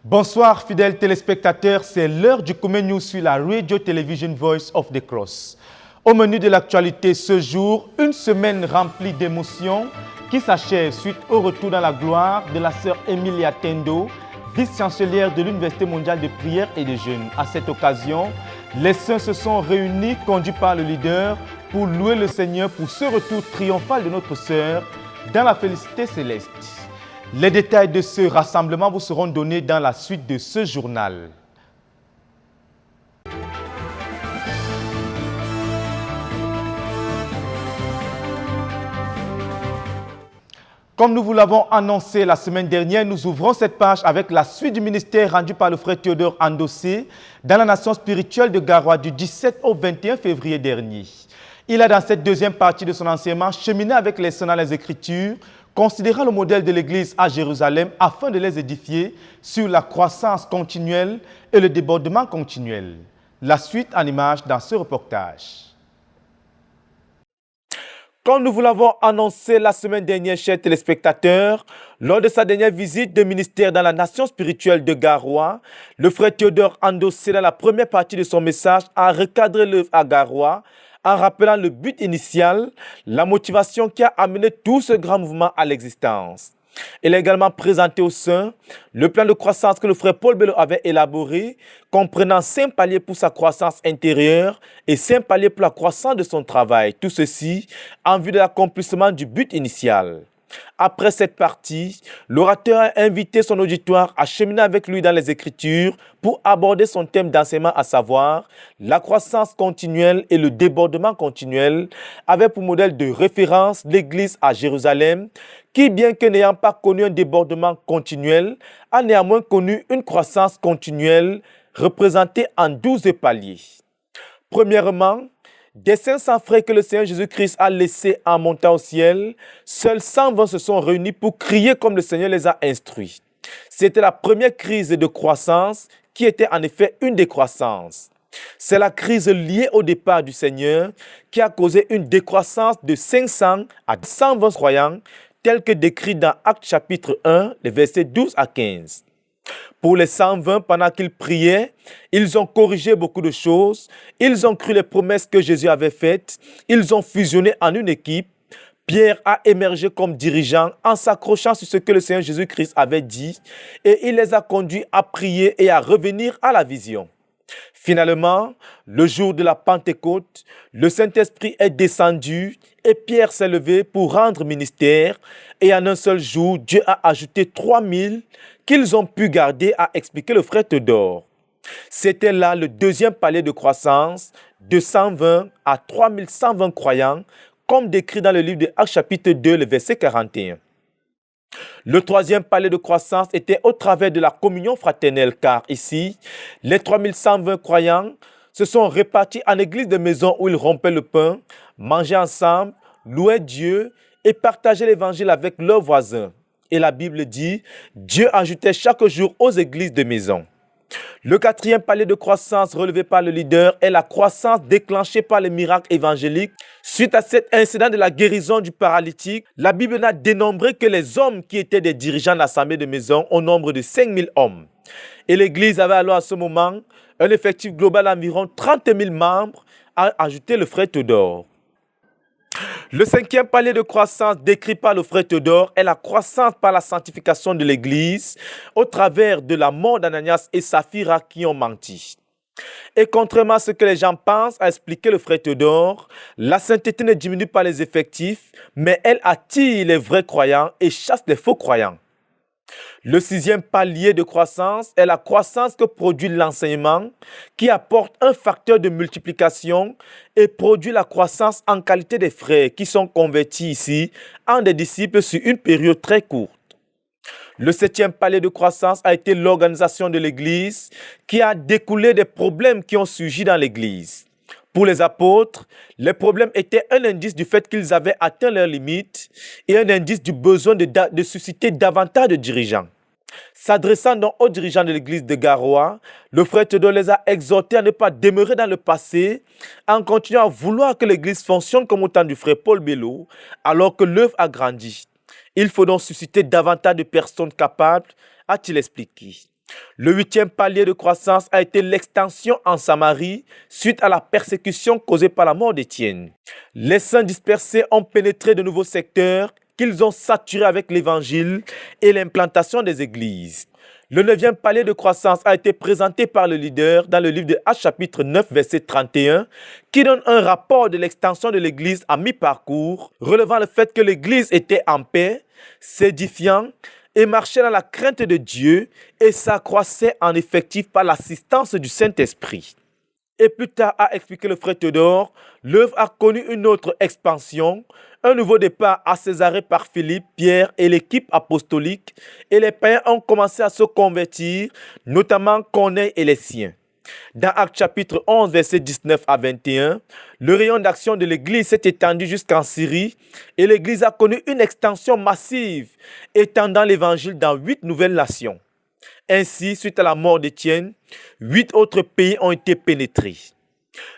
Bonsoir fidèles téléspectateurs, c'est l'heure du Kumé News sur la Radio Television Voice of the Cross. Au menu de l'actualité ce jour, une semaine remplie d'émotions qui s'achève suite au retour dans la gloire de la sœur Emilia Tendo, vice-chancelière de l'Université mondiale de prière et de jeûne. À cette occasion, les saints se sont réunis, conduits par le leader, pour louer le Seigneur pour ce retour triomphal de notre sœur dans la félicité céleste. Les détails de ce rassemblement vous seront donnés dans la suite de ce journal. Comme nous vous l'avons annoncé la semaine dernière, nous ouvrons cette page avec la suite du ministère rendu par le frère Théodore Andossé dans la nation spirituelle de Garoua du 17 au 21 février dernier. Il a dans cette deuxième partie de son enseignement cheminé avec les saints dans les Écritures, considérant le modèle de l'Église à Jérusalem afin de les édifier sur la croissance continuelle et le débordement continuel. La suite en images dans ce reportage. Comme nous vous l'avons annoncé la semaine dernière, chers téléspectateurs, lors de sa dernière visite de ministère dans la nation spirituelle de Garoua, le frère Théodore Andossé, dans la première partie de son message, a recadré l'œuvre à Garoua en rappelant le but initial, la motivation qui a amené tout ce grand mouvement à l'existence. Il a également présenté aux saints le plan de croissance que le frère Paul Bello avait élaboré, comprenant 5 paliers pour sa croissance intérieure et 5 paliers pour la croissance de son travail. Tout ceci en vue de l'accomplissement du but initial. Après cette partie, l'orateur a invité son auditoire à cheminer avec lui dans les Écritures pour aborder son thème d'enseignement, à savoir la croissance continuelle et le débordement continuel, avec pour modèle de référence l'Église à Jérusalem, qui, bien que n'ayant pas connu un débordement continuel, a néanmoins connu une croissance continuelle représentée en 12 paliers. Premièrement, des 500 frères que le Seigneur Jésus-Christ a laissés en montant au ciel, seuls 120 se sont réunis pour crier comme le Seigneur les a instruits. C'était la première crise de croissance qui était en effet une décroissance. C'est la crise liée au départ du Seigneur qui a causé une décroissance de 500 à 120 croyants, tel que décrit dans Actes chapitre 1, les versets 12 à 15. Pour les 120, pendant qu'ils priaient, ils ont corrigé beaucoup de choses, ils ont cru les promesses que Jésus avait faites, ils ont fusionné en une équipe. Pierre a émergé comme dirigeant en s'accrochant sur ce que le Seigneur Jésus-Christ avait dit et il les a conduits à prier et à revenir à la vision. Finalement, le jour de la Pentecôte, le Saint-Esprit est descendu et Pierre s'est levé pour rendre ministère. Et en un seul jour, Dieu a ajouté 3000 qu'ils ont pu garder, a expliqué le frère Théodore. C'était là le deuxième palier de croissance de 120 à 3120 croyants, comme décrit dans le livre de Actes chapitre 2, le verset 41. Le troisième palier de croissance était au travers de la communion fraternelle, car ici, les 3120 croyants se sont répartis en église de maison où ils rompaient le pain, mangeaient ensemble, louaient Dieu et partageaient l'évangile avec leurs voisins. Et la Bible dit, Dieu ajoutait chaque jour aux églises de maison. Le quatrième palier de croissance relevé par le leader est la croissance déclenchée par les miracles évangéliques. Suite à cet incident de la guérison du paralytique, la Bible n'a dénombré que les hommes qui étaient des dirigeants de l'assemblée de maison au nombre de 5000 hommes. Et l'Église avait alors à ce moment un effectif global d'environ 30 000 membres, a ajouté le frère Théodore. Le cinquième palier de croissance décrit par le frère Théodore est la croissance par la sanctification de l'Église au travers de la mort d'Ananias et Saphira qui ont menti. Et contrairement à ce que les gens pensent, a expliqué le frère Théodore, la sainteté ne diminue pas les effectifs, mais elle attire les vrais croyants et chasse les faux croyants. Le sixième palier de croissance est la croissance que produit l'enseignement qui apporte un facteur de multiplication et produit la croissance en qualité des frères qui sont convertis ici en des disciples sur une période très courte. Le septième palier de croissance a été l'organisation de l'Église qui a découlé des problèmes qui ont surgi dans l'Église. Pour les apôtres, les problèmes étaient un indice du fait qu'ils avaient atteint leurs limites et un indice du besoin de susciter davantage de dirigeants. S'adressant donc aux dirigeants de l'église de Garoua, le frère Théodore les a exhortés à ne pas demeurer dans le passé en continuant à vouloir que l'église fonctionne comme au temps du frère Paul Bello, alors que l'œuvre a grandi. Il faut donc susciter davantage de personnes capables, a-t-il expliqué. Le 8e palier de croissance a été l'extension en Samarie suite à la persécution causée par la mort d'Étienne. Les saints dispersés ont pénétré de nouveaux secteurs qu'ils ont saturés avec l'évangile et l'implantation des églises. Le 9e palier de croissance a été présenté par le leader dans le livre de Actes chapitre 9 verset 31 qui donne un rapport de l'extension de l'église à mi-parcours, relevant le fait que l'église était en paix, s'édifiant et marchait dans la crainte de Dieu et s'accroissait en effectif par l'assistance du Saint-Esprit. Et plus tard, a expliqué le frère Théodore, l'œuvre a connu une autre expansion, un nouveau départ à Césarée par Philippe, Pierre et l'équipe apostolique, et les païens ont commencé à se convertir, notamment Corneille et les siens. Dans Actes chapitre 11, versets 19 à 21, le rayon d'action de l'Église s'est étendu jusqu'en Syrie et l'Église a connu une extension massive, étendant l'Évangile dans 8 nouvelles nations. Ainsi, suite à la mort d'Étienne, 8 autres pays ont été pénétrés.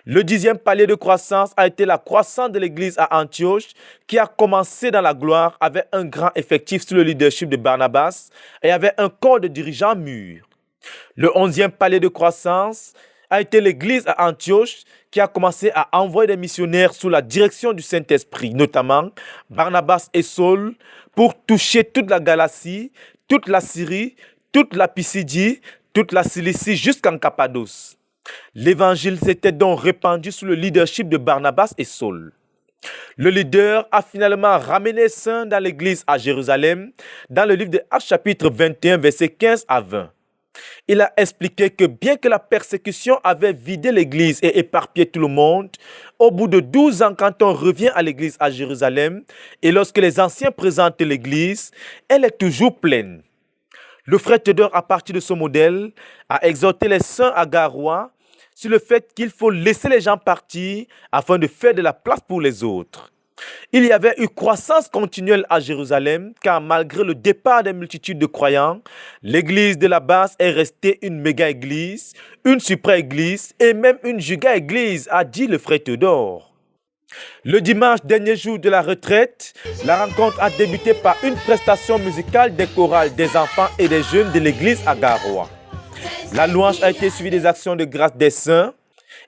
Le 10e palier de croissance a été la croissance de l'Église à Antioche qui a commencé dans la gloire avec un grand effectif sous le leadership de Barnabas et avec un corps de dirigeants mûrs. Le 11e palier de croissance a été l'Église à Antioche qui a commencé à envoyer des missionnaires sous la direction du Saint-Esprit, notamment Barnabas et Saul, pour toucher toute la Galatie, toute la Syrie, toute la Pisidie, toute la Cilicie jusqu'en Cappadoce. L'évangile s'était donc répandu sous le leadership de Barnabas et Saul. Le leader a finalement ramené les saints dans l'église à Jérusalem, dans le livre de Actes chapitre 21, versets 15 à 20. Il a expliqué que bien que la persécution avait vidé l'église et éparpillé tout le monde, au bout de 12 ans, quand on revient à l'église à Jérusalem, et lorsque les anciens présentent l'église, elle est toujours pleine. Le frère Théodore, à partir de ce modèle, a exhorté les saints à Garoua sur le fait qu'il faut laisser les gens partir afin de faire de la place pour les autres. Il y avait eu croissance continuelle à Jérusalem car malgré le départ des multitudes de croyants, l'église de la base est restée une méga-église, une supra-église et même une giga-église, a dit le frère Théodore. Le dimanche, dernier jour de la retraite, la rencontre a débuté par une prestation musicale des chorales des enfants et des jeunes de l'église à Garoua. La louange a été suivie des actions de grâce des saints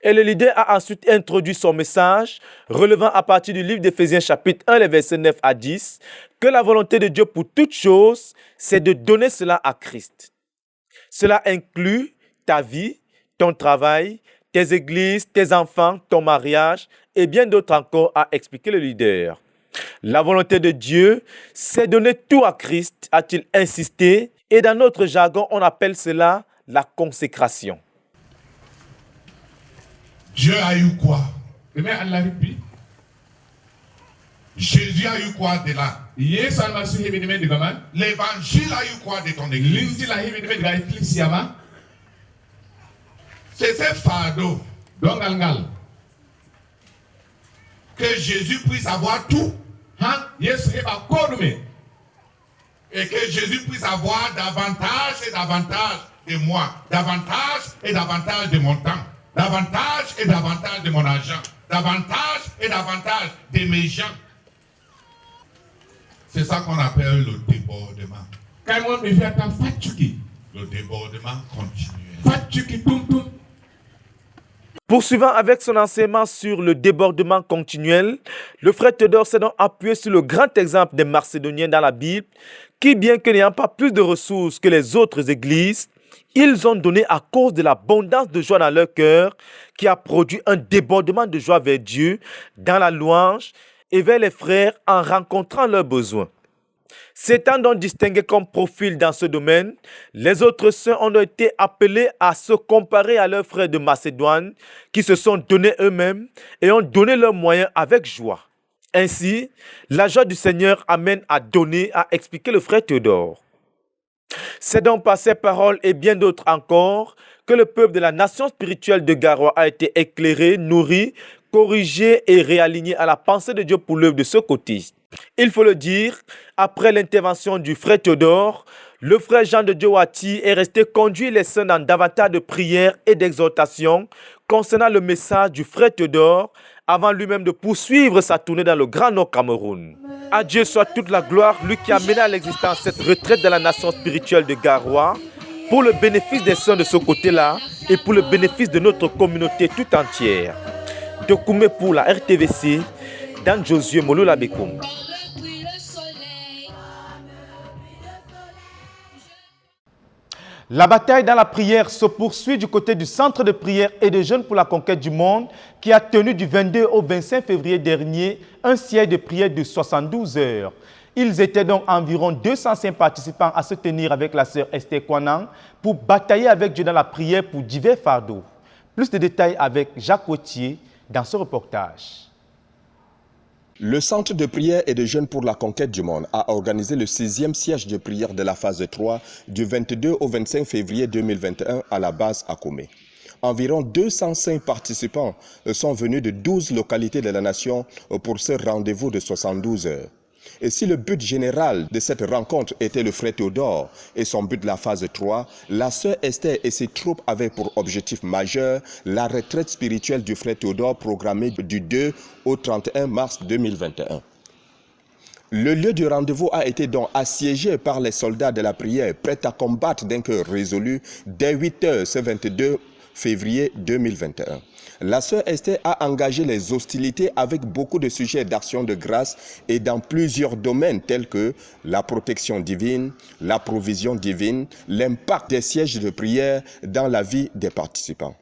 et le leader a ensuite introduit son message relevant à partir du livre d'Éphésiens chapitre 1, les versets 9 à 10, que la volonté de Dieu pour toute chose, c'est de donner cela à Christ. Cela inclut ta vie, ton travail, tes églises, tes enfants, ton mariage et bien d'autres encore, a expliqué le leader. La volonté de Dieu, c'est donner tout à Christ, a-t-il insisté, et dans notre jargon, on appelle cela la consécration. Dieu a eu quoi? Jésus a eu quoi de là? L'évangile a eu quoi de ton église? C'est ce fardeau que Jésus puisse avoir tout et que Jésus puisse avoir davantage et davantage de moi, davantage et davantage de mon temps, davantage et davantage de mon argent, davantage et davantage de mes gens. C'est ça qu'on appelle le débordement. Le débordement continuel. Poursuivant avec son enseignement sur le débordement continuel, le frère Théodore s'est donc appuyé sur le grand exemple des Macédoniens dans la Bible, qui, bien que n'ayant pas plus de ressources que les autres églises, ils ont donné à cause de l'abondance de joie dans leur cœur, qui a produit un débordement de joie vers Dieu, dans la louange et vers les frères en rencontrant leurs besoins. S'étant donc distingués comme profil dans ce domaine, les autres saints ont été appelés à se comparer à leurs frères de Macédoine qui se sont donnés eux-mêmes et ont donné leurs moyens avec joie. Ainsi, la joie du Seigneur amène à donner, a expliqué le frère Théodore. C'est donc par ces paroles et bien d'autres encore que le peuple de la nation spirituelle de Garoua a été éclairé, nourri, corrigé et réaligné à la pensée de Dieu pour l'œuvre de ce côté. Il faut le dire, après l'intervention du frère Théodore, le frère Jean de Djowati est resté conduire les saints dans davantage de prières et d'exhortations concernant le message du frère Théodore avant lui-même de poursuivre sa tournée dans le Grand Nord Cameroun. À Dieu soit toute la gloire, lui qui a mené à l'existence cette retraite de la nation spirituelle de Garoua, pour le bénéfice des sœurs de ce côté-là et pour le bénéfice de notre communauté tout entière. Dokume pour la RTVC, dans Josué Molola Bekoum. La bataille dans la prière se poursuit du côté du centre de prière et de jeunes pour la conquête du monde qui a tenu du 22 au 25 février dernier un siège de prière de 72 heures. Ils étaient donc environ 205 participants à se tenir avec la sœur Esther Kwanang pour batailler avec Dieu dans la prière pour divers fardeaux. Plus de détails avec Jacques Wautier dans ce reportage. Le Centre de prière et de jeunes pour la conquête du monde a organisé le 6e siège de prière de la phase 3 du 22 au 25 février 2021 à la base à Komé. Environ 205 participants sont venus de 12 localités de la nation pour ce rendez-vous de 72 heures. Et si le but général de cette rencontre était le frère Théodore et son but de la phase 3, la sœur Esther et ses troupes avaient pour objectif majeur la retraite spirituelle du frère Théodore programmée du 2 au 31 mars 2021. Le lieu du rendez-vous a été donc assiégé par les soldats de la prière, prêts à combattre d'un cœur résolu dès 8 heures ce 22 février 2021. La sœur Esther a engagé les hostilités avec beaucoup de sujets d'action de grâce et dans plusieurs domaines tels que la protection divine, la provision divine, l'impact des sièges de prière dans la vie des participants.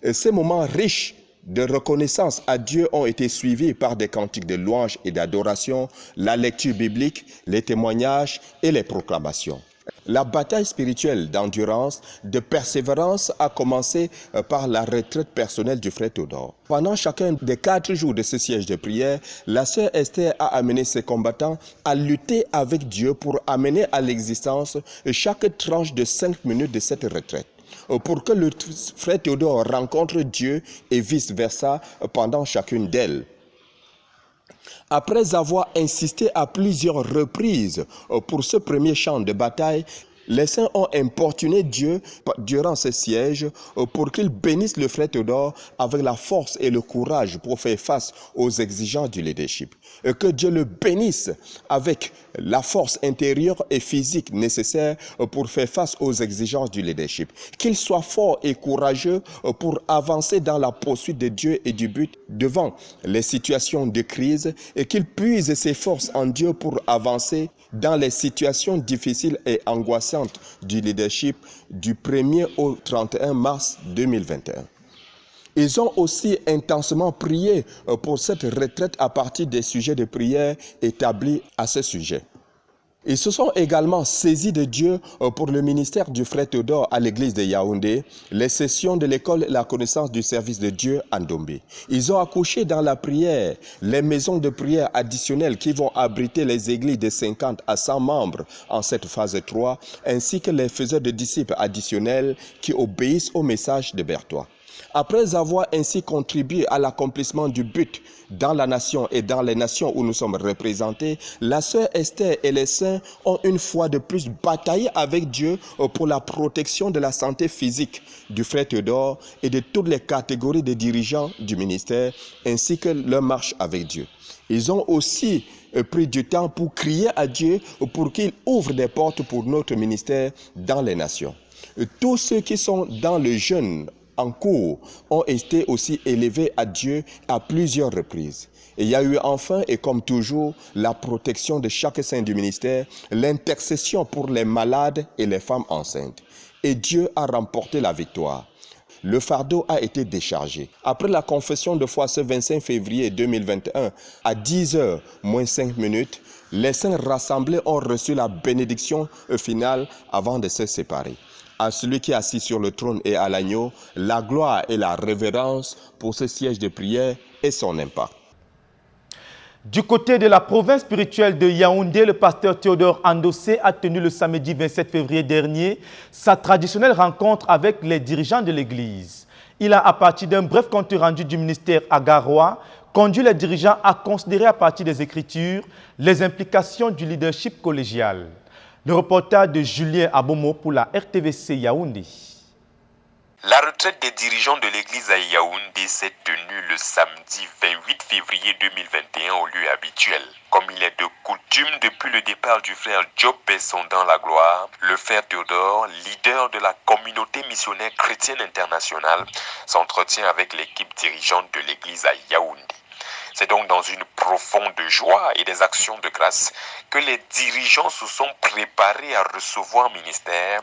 Et ces moments riches de reconnaissance à Dieu ont été suivis par des cantiques de louange et d'adoration, la lecture biblique, les témoignages et les proclamations. La bataille spirituelle d'endurance, de persévérance a commencé par la retraite personnelle du frère Théodore. Pendant chacun des 4 jours de ce siège de prière, la sœur Esther a amené ses combattants à lutter avec Dieu pour amener à l'existence chaque tranche de 5 minutes de cette retraite, pour que le frère Théodore rencontre Dieu et vice-versa pendant chacune d'elles. Après avoir insisté à plusieurs reprises pour ce premier champ de bataille, les saints ont importuné Dieu durant ce siège pour qu'il bénisse le frère Théodore avec la force et le courage pour faire face aux exigences du leadership. Et que Dieu le bénisse avec la force intérieure et physique nécessaire pour faire face aux exigences du leadership. Qu'il soit fort et courageux pour avancer dans la poursuite de Dieu et du but devant les situations de crise et qu'il puise ses forces en Dieu pour avancer dans les situations difficiles et angoissantes du leadership du 1er au 31 mars 2021. Ils ont aussi intensément prié pour cette retraite à partir des sujets de prière établis à ce sujet. Ils se sont également saisis de Dieu pour le ministère du frère Théodore à l'église de Yaoundé, les sessions de l'école et la connaissance du service de Dieu à Ndombé. Ils ont accouché dans la prière les maisons de prière additionnelles qui vont abriter les églises de 50 à 100 membres en cette phase 3, ainsi que les faiseurs de disciples additionnels qui obéissent au message de Berthois. Après avoir ainsi contribué à l'accomplissement du but dans la nation et dans les nations où nous sommes représentés, la sœur Esther et les saints ont une fois de plus bataillé avec Dieu pour la protection de la santé physique du frère Théodore et de toutes les catégories de dirigeants du ministère, ainsi que leur marche avec Dieu. Ils ont aussi pris du temps pour crier à Dieu pour qu'il ouvre des portes pour notre ministère dans les nations. Tous ceux qui sont dans le jeûne en cours ont été aussi élevés à Dieu à plusieurs reprises. Et il y a eu enfin, et comme toujours, la protection de chaque saint du ministère, l'intercession pour les malades et les femmes enceintes. Et Dieu a remporté la victoire. Le fardeau a été déchargé. Après la confession de foi ce 25 février 2021, à 10h moins 5 minutes, les saints rassemblés ont reçu la bénédiction finale avant de se séparer. À celui qui est assis sur le trône et à l'agneau, la gloire et la révérence pour ce siège de prière et son impact. Du côté de la province spirituelle de Yaoundé, le pasteur Théodore Andossé a tenu le samedi 27 février dernier sa traditionnelle rencontre avec les dirigeants de l'Église. Il a, à partir d'un bref compte rendu du ministère à Garoua, conduit les dirigeants à considérer à partir des Écritures les implications du leadership collégial. Le reportage de Julien Abomo pour la RTVC Yaoundé. La retraite des dirigeants de l'église à Yaoundé s'est tenue le samedi 28 février 2021 au lieu habituel. Comme il est de coutume depuis le départ du frère Job Besson dans la gloire, le frère Théodore, leader de la communauté missionnaire chrétienne internationale, s'entretient avec l'équipe dirigeante de l'église à Yaoundé. C'est donc dans une profonde joie et des actions de grâce que les dirigeants se sont préparés à recevoir ministère,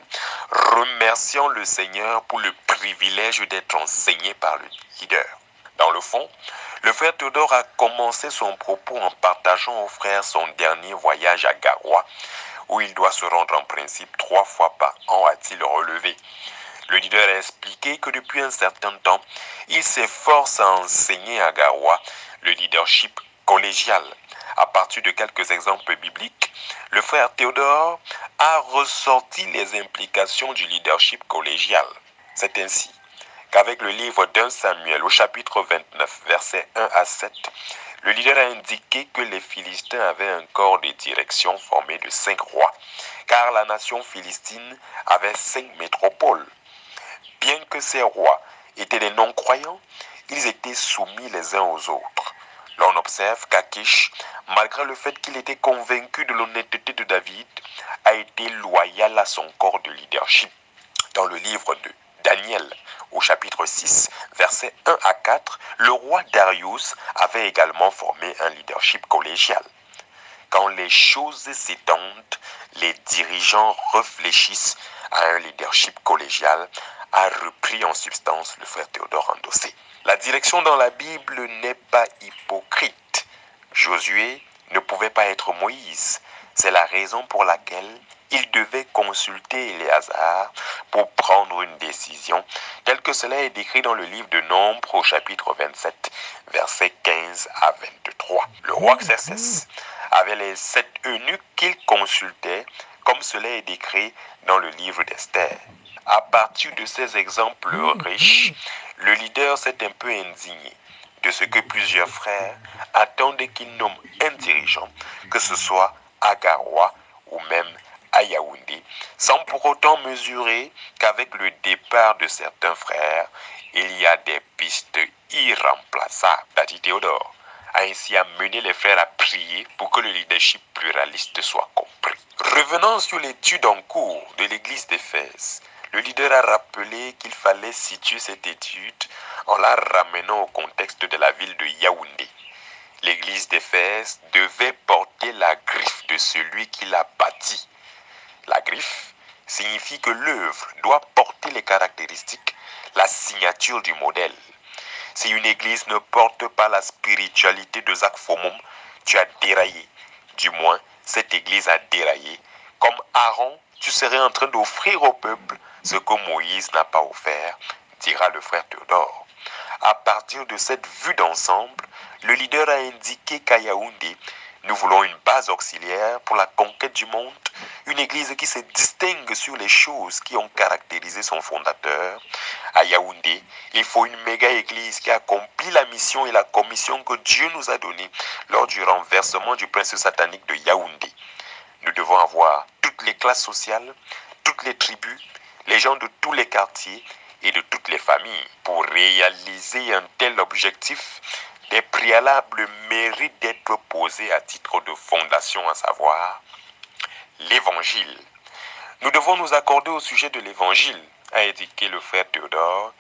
remerciant le Seigneur pour le privilège d'être enseigné par le leader. Dans le fond, le frère Théodore a commencé son propos en partageant aux frères son dernier voyage à Garoua, où il doit se rendre en principe 3 fois par an, a-t-il relevé. Le leader a expliqué que depuis un certain temps, il s'efforce à enseigner à Garoua le leadership collégial. À partir de quelques exemples bibliques, le frère Théodore a ressorti les implications du leadership collégial. C'est ainsi qu'avec le livre d'1 Samuel au chapitre 29, versets 1 à 7, le leader a indiqué que les Philistins avaient un corps de direction formé de 5 rois, car la nation philistine avait 5 métropoles. Bien que ces rois étaient des non-croyants, ils étaient soumis les uns aux autres. L'on observe qu'Achish, malgré le fait qu'il était convaincu de l'honnêteté de David, a été loyal à son corps de leadership. Dans le livre de Daniel, au chapitre 6, versets 1 à 4, le roi Darius avait également formé un leadership collégial. Quand les choses s'étendent, les dirigeants réfléchissent à un leadership collégial, a repris en substance le frère Théodore endossé. La direction dans la Bible n'est pas hypocrite. Josué ne pouvait pas être Moïse. C'est la raison pour laquelle il devait consulter Éléazar pour prendre une décision, tel que cela est décrit dans le livre de Nombres au chapitre 27, versets 15 à 23. Le roi Xerxès avait les 7 eunuques qu'il consultait, comme cela est décrit dans le livre d'Esther. À partir de ces exemples riches, le leader s'est un peu indigné de ce que plusieurs frères attendent qu'il nomme un dirigeant, que ce soit à Garoua ou même à Yaoundé, sans pour autant mesurer qu'avec le départ de certains frères, il y a des pistes irremplaçables. Tati Théodore a ainsi amené les frères à prier pour que le leadership pluraliste soit compris. Revenant sur l'étude en cours de l'église d'Éphèse, le leader a rappelé qu'il fallait situer cette étude en la ramenant au contexte de la ville de Yaoundé. L'église d'Éphèse devait porter la griffe de celui qui l'a bâtie. La griffe signifie que l'œuvre doit porter les caractéristiques, la signature du modèle. Si une église ne porte pas la spiritualité de Zach Fomum, tu as déraillé. Du moins, cette église a déraillé. Comme Aaron, tu serais en train d'offrir au peuple ce que Moïse n'a pas offert, dira le frère Théodore. À partir de cette vue d'ensemble, le leader a indiqué qu'à Yaoundé, nous voulons une base auxiliaire pour la conquête du monde, une église qui se distingue sur les choses qui ont caractérisé son fondateur. À Yaoundé, il faut une méga-église qui accomplit la mission et la commission que Dieu nous a donnée lors du renversement du prince satanique de Yaoundé. Nous devons avoir toutes les classes sociales, toutes les tribus, les gens de tous les quartiers et de toutes les familles. Pour réaliser un tel objectif, des préalables méritent d'être posés à titre de fondation, à savoir l'Évangile. Nous devons nous accorder au sujet de l'Évangile, a indiqué le frère Théodore,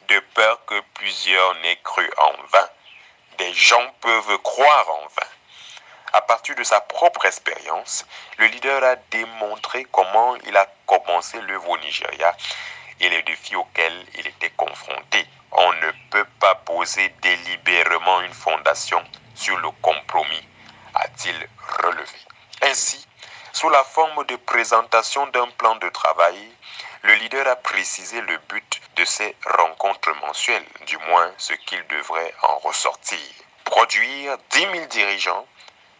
de peur que plusieurs n'aient cru en vain. Des gens peuvent croire en vain. À partir de sa propre expérience, le leader a démontré comment il a commencé l'œuvre au Nigeria et les défis auxquels il était confronté. On ne peut pas poser délibérément une fondation sur le compromis, a-t-il relevé. Ainsi, sous la forme de présentation d'un plan de travail, le leader a précisé le but de ces rencontres mensuelles, du moins ce qu'il devrait en ressortir. Produire 10 000 dirigeants,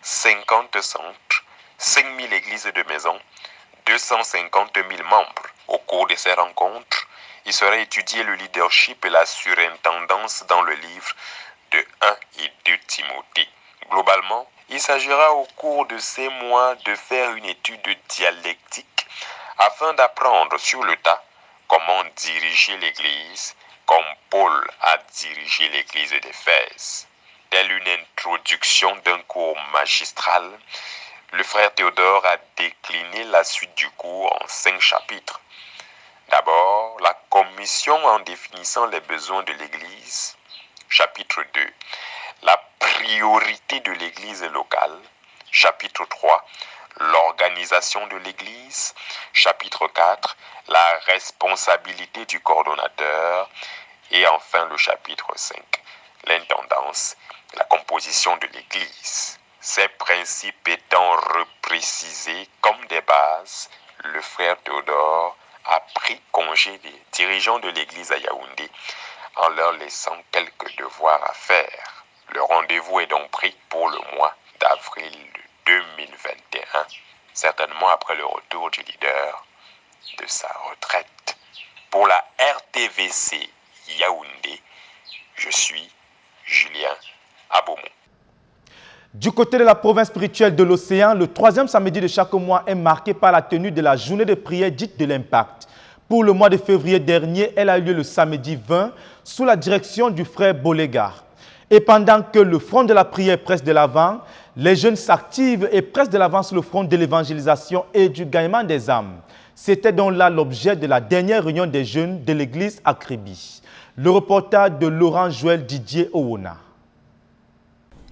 50 centres, 5 000 églises de maison, 250 000 membres. Au cours de ces rencontres, il sera étudié le leadership et la surintendance dans le livre de 1 et 2 Timothée. Globalement, il s'agira au cours de ces mois de faire une étude dialectique afin d'apprendre sur le tas comment diriger l'Église comme Paul a dirigé l'Église d'Éphèse. Telle une introduction d'un cours magistral, le frère Théodore a décliné la suite du cours en 5 chapitres. D'abord, la commission en définissant les besoins de l'Église. Chapitre 2, la priorité de l'Église locale. Chapitre 3, l'organisation de l'Église. Chapitre 4, la responsabilité du coordonnateur. Et enfin le chapitre 5, l'intendance, la composition de l'Église. Ces principes étant reprécisés comme des bases, le frère Théodore a pris congé des dirigeants de l'Église à Yaoundé en leur laissant quelques devoirs à faire. Le rendez-vous est donc pris pour le mois d'avril 2021, certainement après le retour du leader de sa retraite. Pour la RTVC Yaoundé, je suis Julien Aboumou. Du côté de la province spirituelle de l'Océan, le 3e samedi de chaque mois est marqué par la tenue de la journée de prière dite de l'Impact. Pour le mois de février dernier, elle a eu lieu le samedi 20 sous la direction du frère Bolega. Et pendant que le front de la prière presse de l'avant, les jeunes s'activent et pressent de l'avant sur le front de l'évangélisation et du gagnement des âmes. C'était donc là l'objet de la dernière réunion des jeunes de l'église à Kribi. Le reportage de Laurent Joël Didier Owona.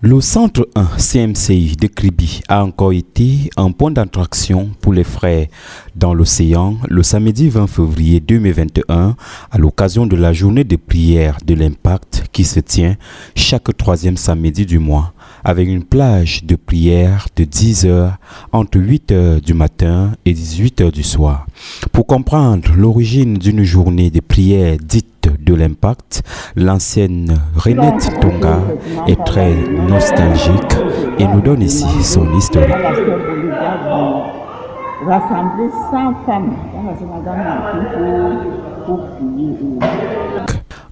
Le centre 1 CMCI de Kribi a encore été un point d'attraction pour les frères dans l'océan le samedi 20 février 2021 à l'occasion de la journée de prière de l'Impact qui se tient chaque 3e samedi du mois avec une plage de prière de 10h entre 8h du matin et 18h du soir. Pour comprendre l'origine d'une journée de prière dite de l'Impact, l'ancienne Renette Tonga est très nostalgique et nous donne ici son historique. Rassembler 100 femmes pour prier.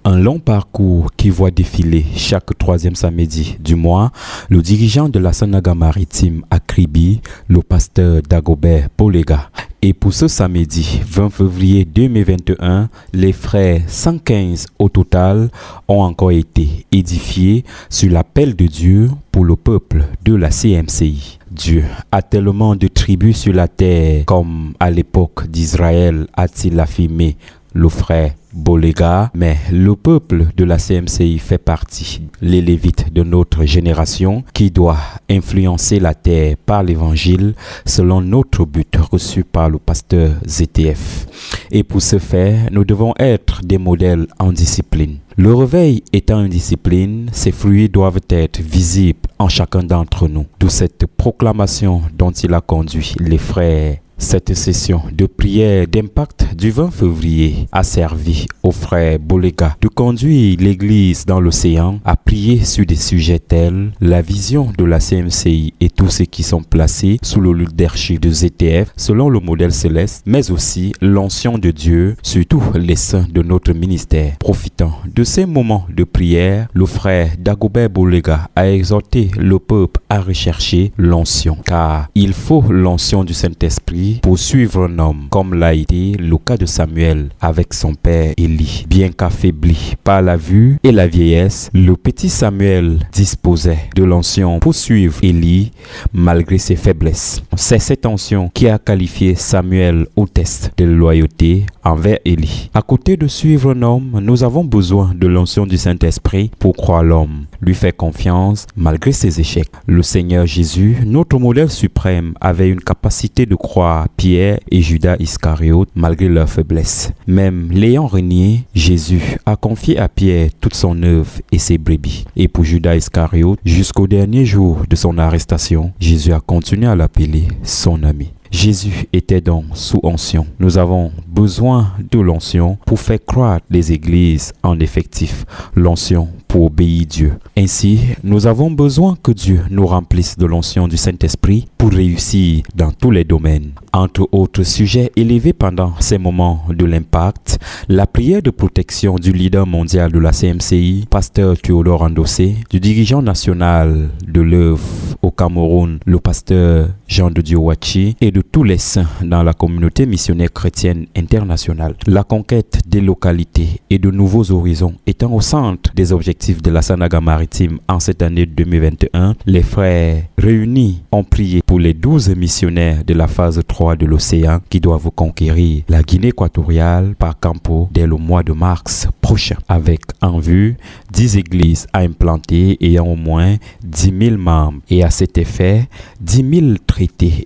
Un long parcours qui voit défiler chaque 3e samedi du mois le dirigeant de la Sanaga maritime à Kribi, le pasteur Dagobert Bolega. Et pour ce samedi 20 février 2021, les frères 115 au total ont encore été édifiés sur l'appel de Dieu pour le peuple de la CMCI. Dieu a tellement de tribus sur la terre comme à l'époque d'Israël, a-t-il affirmé le frère Bolega, mais le peuple de la CMCI fait partie, les Lévites de notre génération, qui doit influencer la terre par l'évangile selon notre but reçu par le pasteur ZTF. Et pour ce faire, nous devons être des modèles en discipline. Le réveil étant une discipline, ses fruits doivent être visibles en chacun d'entre nous. D'où cette proclamation dont il a conduit les frères. Cette session de prière d'Impact du 20 février a servi au frère Bolega de conduire l'église dans l'océan à prier sur des sujets tels la vision de la CMCI et tous ceux qui sont placés sous le leadership de ZTF selon le modèle céleste, mais aussi l'onction de Dieu sur tous les saints de notre ministère. Profitant de ces moments de prière, le frère Dagobert Bolega a exhorté le peuple à rechercher l'onction, car il faut l'onction du Saint-Esprit pour suivre un homme, comme l'a été le cas de Samuel avec son père Élie. Bien qu'affaibli par la vue et la vieillesse, le petit Samuel disposait de l'onction pour suivre Élie malgré ses faiblesses. C'est cette onction qui a qualifié Samuel au test de loyauté envers Élie. À côté de suivre un homme, nous avons besoin de l'onction du Saint-Esprit pour croire l'homme, lui faire confiance malgré ses échecs. Le Seigneur Jésus, notre modèle suprême, avait une capacité de croire Pierre et Judas Iscariote malgré leur faiblesse. Même l'ayant renié, Jésus a confié à Pierre toute son œuvre et ses brebis. Et pour Judas Iscariote, jusqu'au dernier jour de son arrestation, Jésus a continué à l'appeler son ami. Jésus était donc sous onction. Nous avons besoin de l'onction pour faire croître les églises en effectif. L'onction pour obéir Dieu. Ainsi, nous avons besoin que Dieu nous remplisse de l'onction du Saint-Esprit pour réussir dans tous les domaines. Entre autres sujets élevés pendant ces moments de l'Impact, la prière de protection du leader mondial de la CMCI, pasteur Théodore Andossé, du dirigeant national de l'œuvre au Cameroun, le pasteur Jean de Dieu Ouachi et de tous les saints dans la communauté missionnaire chrétienne internationale. La conquête des localités et de nouveaux horizons étant au centre des objectifs de la Sanaga maritime en cette année 2021, les frères réunis ont prié pour les 12 missionnaires de la phase 3 de l'océan qui doivent conquérir la Guinée équatoriale par Campo dès le mois de mars prochain, avec en vue 10 églises à implanter ayant au moins 10 000 membres. Et à cet effet, 10 000 traités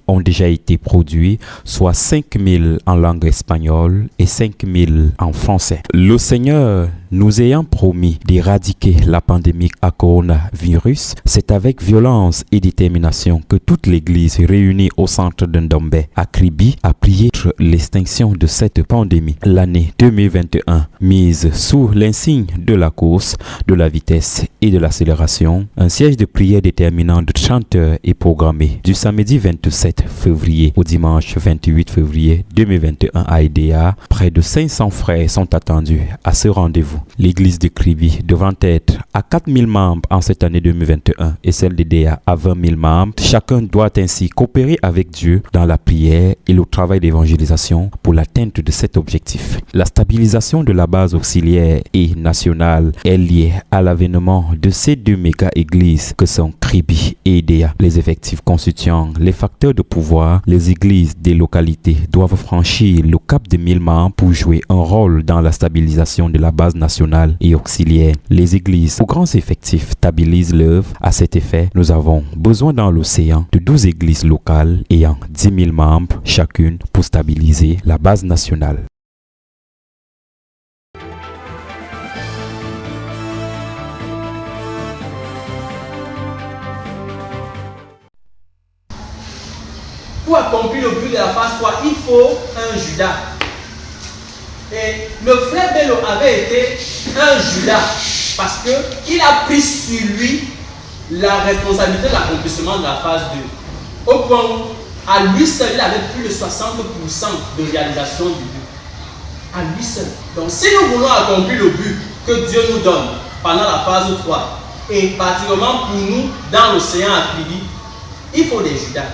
ont déjà été produits, soit 5 000 en langue espagnole et 5 000 en français. Le Seigneur nous ayant promis d'éradiquer la pandémie à coronavirus, c'est avec violence et détermination que toute l'église réunie au centre de Ndombé à Kribi a prié pour l'extinction de cette pandémie. L'année 2021, mise sous l'insigne de la course, de la vitesse et de l'accélération, un siège de prière déterminant de 30 heures est programmé du samedi 27 février au dimanche 28 février 2021 à EDA. Près de 500 frères sont attendus à ce rendez-vous. L'église de Kribi devant être à 4 000 membres en cette année 2021 et celle d'EDA à 20 000 membres. Chacun doit ainsi coopérer avec Dieu dans la prière et le travail d'évangélisation pour l'atteinte de cet objectif. La stabilisation de la base auxiliaire et nationale est liée à l'avènement de ces deux méga-églises que sont Kribi et EDA. Les effectifs constituant les facteurs de pouvoir, les églises des localités doivent franchir le cap de 1000 membres pour jouer un rôle dans la stabilisation de la base nationale et auxiliaire. Les églises aux grands effectifs stabilisent l'œuvre. À cet effet, nous avons besoin dans l'océan de 12 églises locales ayant 10 000 membres chacune pour stabiliser la base nationale. Pour accomplir le but de la phase 3, il faut un Judas. Et le frère Bello avait été un Judas parce qu'il a pris sur lui la responsabilité de l'accomplissement de la phase 2. Au point où, à lui seul, il avait plus de 60% de réalisation du but. À lui seul. Donc, si nous voulons accomplir le but que Dieu nous donne pendant la phase 3, et particulièrement pour nous dans l'océan Kribi, il faut des Judas.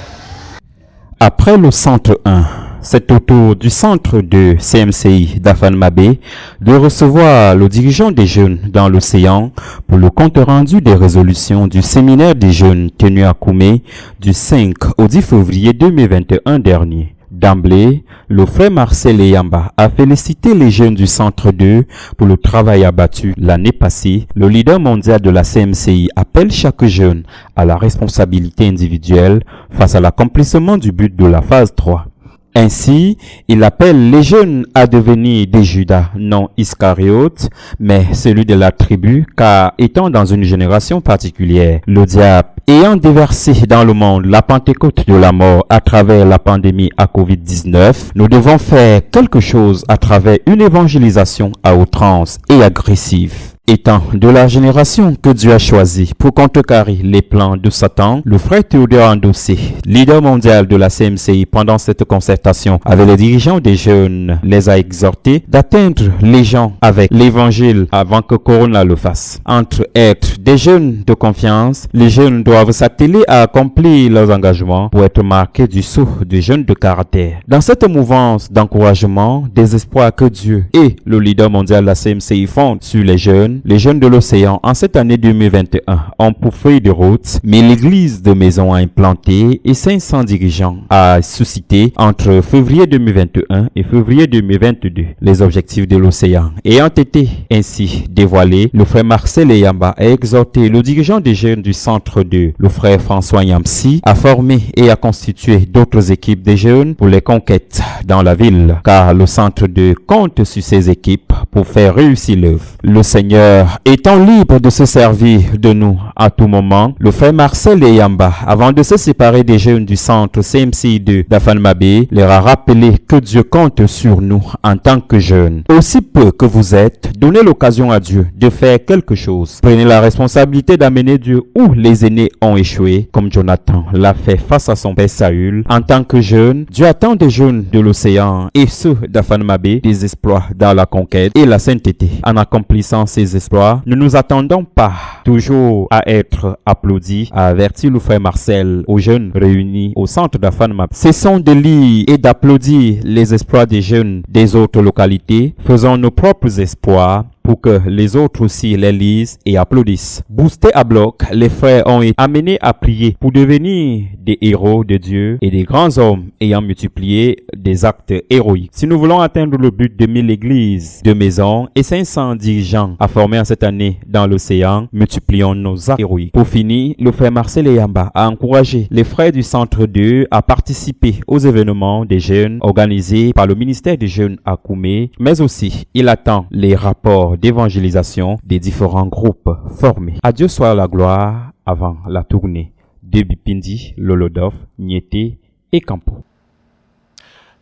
Après le centre 1, c'est au tour du centre de CMCI d'Afan-Mabé de recevoir le dirigeant des jeunes dans l'océan pour le compte rendu des résolutions du séminaire des jeunes tenu à Koumé du 5 au 10 février 2021 dernier. D'emblée, le frère Marcel Eyamba a félicité les jeunes du Centre 2 pour le travail abattu l'année passée. Le leader mondial de la CMCI appelle chaque jeune à la responsabilité individuelle face à l'accomplissement du but de la phase 3. Ainsi, il appelle les jeunes à devenir des Judas, non Iscariotes, mais celui de la tribu, car étant dans une génération particulière, le diable ayant déversé dans le monde la pentecôte de la mort à travers la pandémie à Covid-19, nous devons faire quelque chose à travers une évangélisation à outrance et agressive. Étant de la génération que Dieu a choisie pour contrecarrer les plans de Satan, le frère Théodore Andossé, leader mondial de la CMCI pendant cette concertation avec les dirigeants des jeunes, les a exhortés d'atteindre les gens avec l'évangile avant que Corona le fasse. Entre être des jeunes de confiance, les jeunes doivent s'atteler à accomplir leurs engagements pour être marqués du sceau de jeunes de caractère. Dans cette mouvance d'encouragement, des espoirs que Dieu et le leader mondial de la CMCI font sur les jeunes de l'océan en cette année 2021 ont pour feuille de route 1000 églises de maisons à implanter et 500 dirigeants à susciter entre février 2021 et février 2022. Les objectifs de l'océan ayant été ainsi dévoilés, le frère Marcel Eyamba a exhorté le dirigeant des jeunes du Centre 2, le frère François Yamsi, à former et à constituer d'autres équipes de jeunes pour les conquêtes dans la ville, car le Centre 2 compte sur ces équipes pour faire réussir l'œuvre. Le Seigneur étant libre de se servir de nous à tout moment, le frère Marcel Eyamba, avant de se séparer des jeunes du centre CMCI2 d'Afan-Mabé, leur a rappelé que Dieu compte sur nous en tant que jeunes. Aussi peu que vous êtes, donnez l'occasion à Dieu de faire quelque chose. Prenez la responsabilité d'amener Dieu où les aînés ont échoué, comme Jonathan l'a fait face à son père Saül. En tant que jeune, Dieu attend des jeunes de l'océan et ceux d'Afan-Mabé des exploits dans la conquête et la sainteté en accomplissant ses des exploits, ne nous attendons pas toujours à être applaudis, a averti le frère Marcel aux jeunes réunis au centre d'Afanma. Cessons de lire et d'applaudir les exploits des jeunes des autres localités. Faisons nos propres exploits pour que les autres aussi les lisent et applaudissent. Boostés à bloc, les frères ont été amenés à prier pour devenir des héros de Dieu et des grands hommes ayant multiplié des actes héroïques. Si nous voulons atteindre le but de 1000 églises, 2 maisons et 500 dirigeants à former en cette année dans l'océan, multiplions nos actes héroïques. Pour finir, le frère Marcel Eyamba a encouragé les frères du Centre 2 à participer aux événements des jeunes organisés par le ministère des Jeunes à Koumé, mais aussi il attend les rapports d'évangélisation des différents groupes formés. À Dieu soit la gloire avant la tournée de Bipindi, Lolodov, Niété et Campo.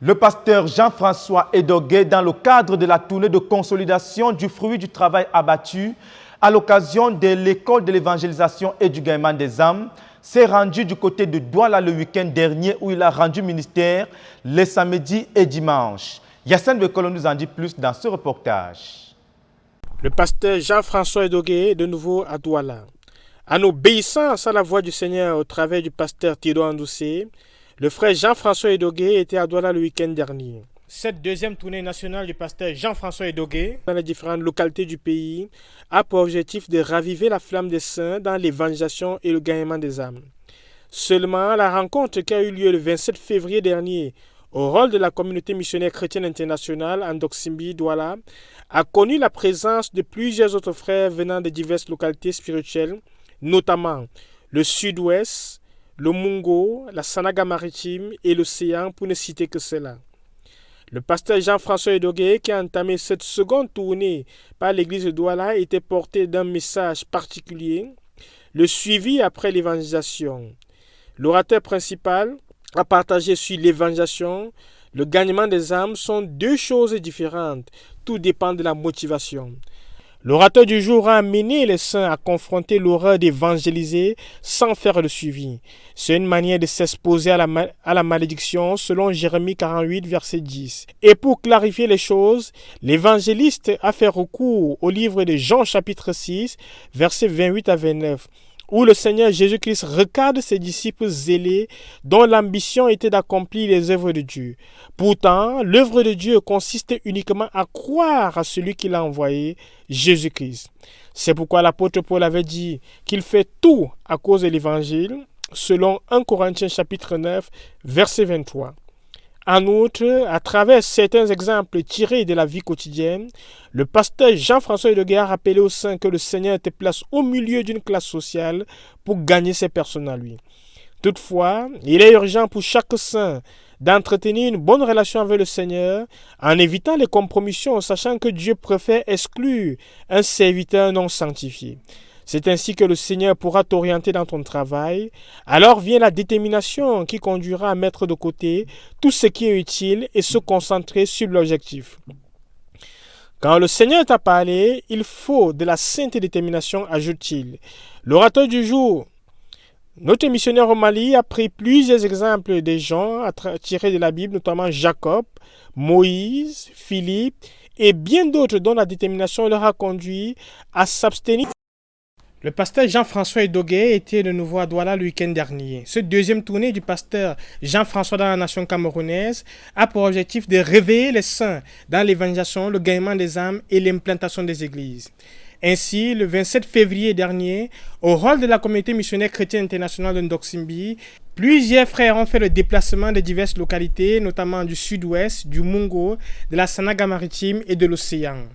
Le pasteur Jean-François Edogué, dans le cadre de la tournée de consolidation du fruit du travail abattu, à l'occasion de l'école de l'évangélisation et du gagnement des âmes, s'est rendu du côté de Douala le week-end dernier où il a rendu ministère les samedis et dimanches. Yassine Bekolo nous en dit plus dans ce reportage. Le pasteur Jean-François Edogué, de nouveau à Douala. En obéissance à la voix du Seigneur au travers du pasteur Thido Andoussé, le frère Jean-François Edogué était à Douala le week-end dernier. Cette deuxième tournée nationale du pasteur Jean-François Edogué dans les différentes localités du pays a pour objectif de raviver la flamme des saints dans l'évangélisation et le gagnement des âmes. Seulement, la rencontre qui a eu lieu le 27 février dernier au rôle de la communauté missionnaire chrétienne internationale en Doksimbi, Douala, a connu la présence de plusieurs autres frères venant de diverses localités spirituelles, notamment le Sud-Ouest, le Mungo, la Sanaga maritime et l'Océan, pour ne citer que cela. Le pasteur Jean-François Edogué, qui a entamé cette seconde tournée par l'église de Douala, était porté d'un message particulier, le suivi après l'évangélisation. L'orateur principal a partagé sur l'évangélisation. Le gagnement des âmes sont deux choses différentes. Tout dépend de la motivation. L'orateur du jour a amené les saints à confronter l'horreur d'évangéliser sans faire le suivi. C'est une manière de s'exposer à la malédiction selon Jérémie 48, verset 10. Et pour clarifier les choses, l'évangéliste a fait recours au livre de Jean chapitre 6, versets 28 à 29. Où le Seigneur Jésus-Christ recadre ses disciples zélés dont l'ambition était d'accomplir les œuvres de Dieu. Pourtant, l'œuvre de Dieu consiste uniquement à croire à celui qui l'a envoyé, Jésus-Christ. C'est pourquoi l'apôtre Paul avait dit qu'il fait tout à cause de l'évangile, selon 1 Corinthiens chapitre 9, verset 23. En outre, à travers certains exemples tirés de la vie quotidienne, le pasteur Jean-François Edogué a rappelé aux saints que le Seigneur te place au milieu d'une classe sociale pour gagner ses personnes à lui. Toutefois, il est urgent pour chaque saint d'entretenir une bonne relation avec le Seigneur en évitant les compromissions, sachant que Dieu préfère exclure un serviteur non sanctifié. C'est ainsi que le Seigneur pourra t'orienter dans ton travail. Alors vient la détermination qui conduira à mettre de côté tout ce qui est utile et se concentrer sur l'objectif. Quand le Seigneur t'a parlé, il faut de la sainte détermination, ajoute-t-il. L'orateur du jour, notre missionnaire au Mali, a pris plusieurs exemples des gens tirés de la Bible, notamment Jacob, Moïse, Philippe et bien d'autres dont la détermination leur a conduit à s'abstenir. Le pasteur Jean-François Edogué était de nouveau à Douala le week-end dernier. Cette deuxième tournée du pasteur Jean-François dans la nation camerounaise a pour objectif de réveiller les saints dans l'évangélisation, le gagnement des âmes et l'implantation des églises. Ainsi, le 27 février dernier, au rôle de la communauté missionnaire chrétienne internationale de Ndoksimbi, plusieurs frères ont fait le déplacement de diverses localités, notamment du Sud-Ouest, du Mungo, de la Sanaga maritime et de l'Océan.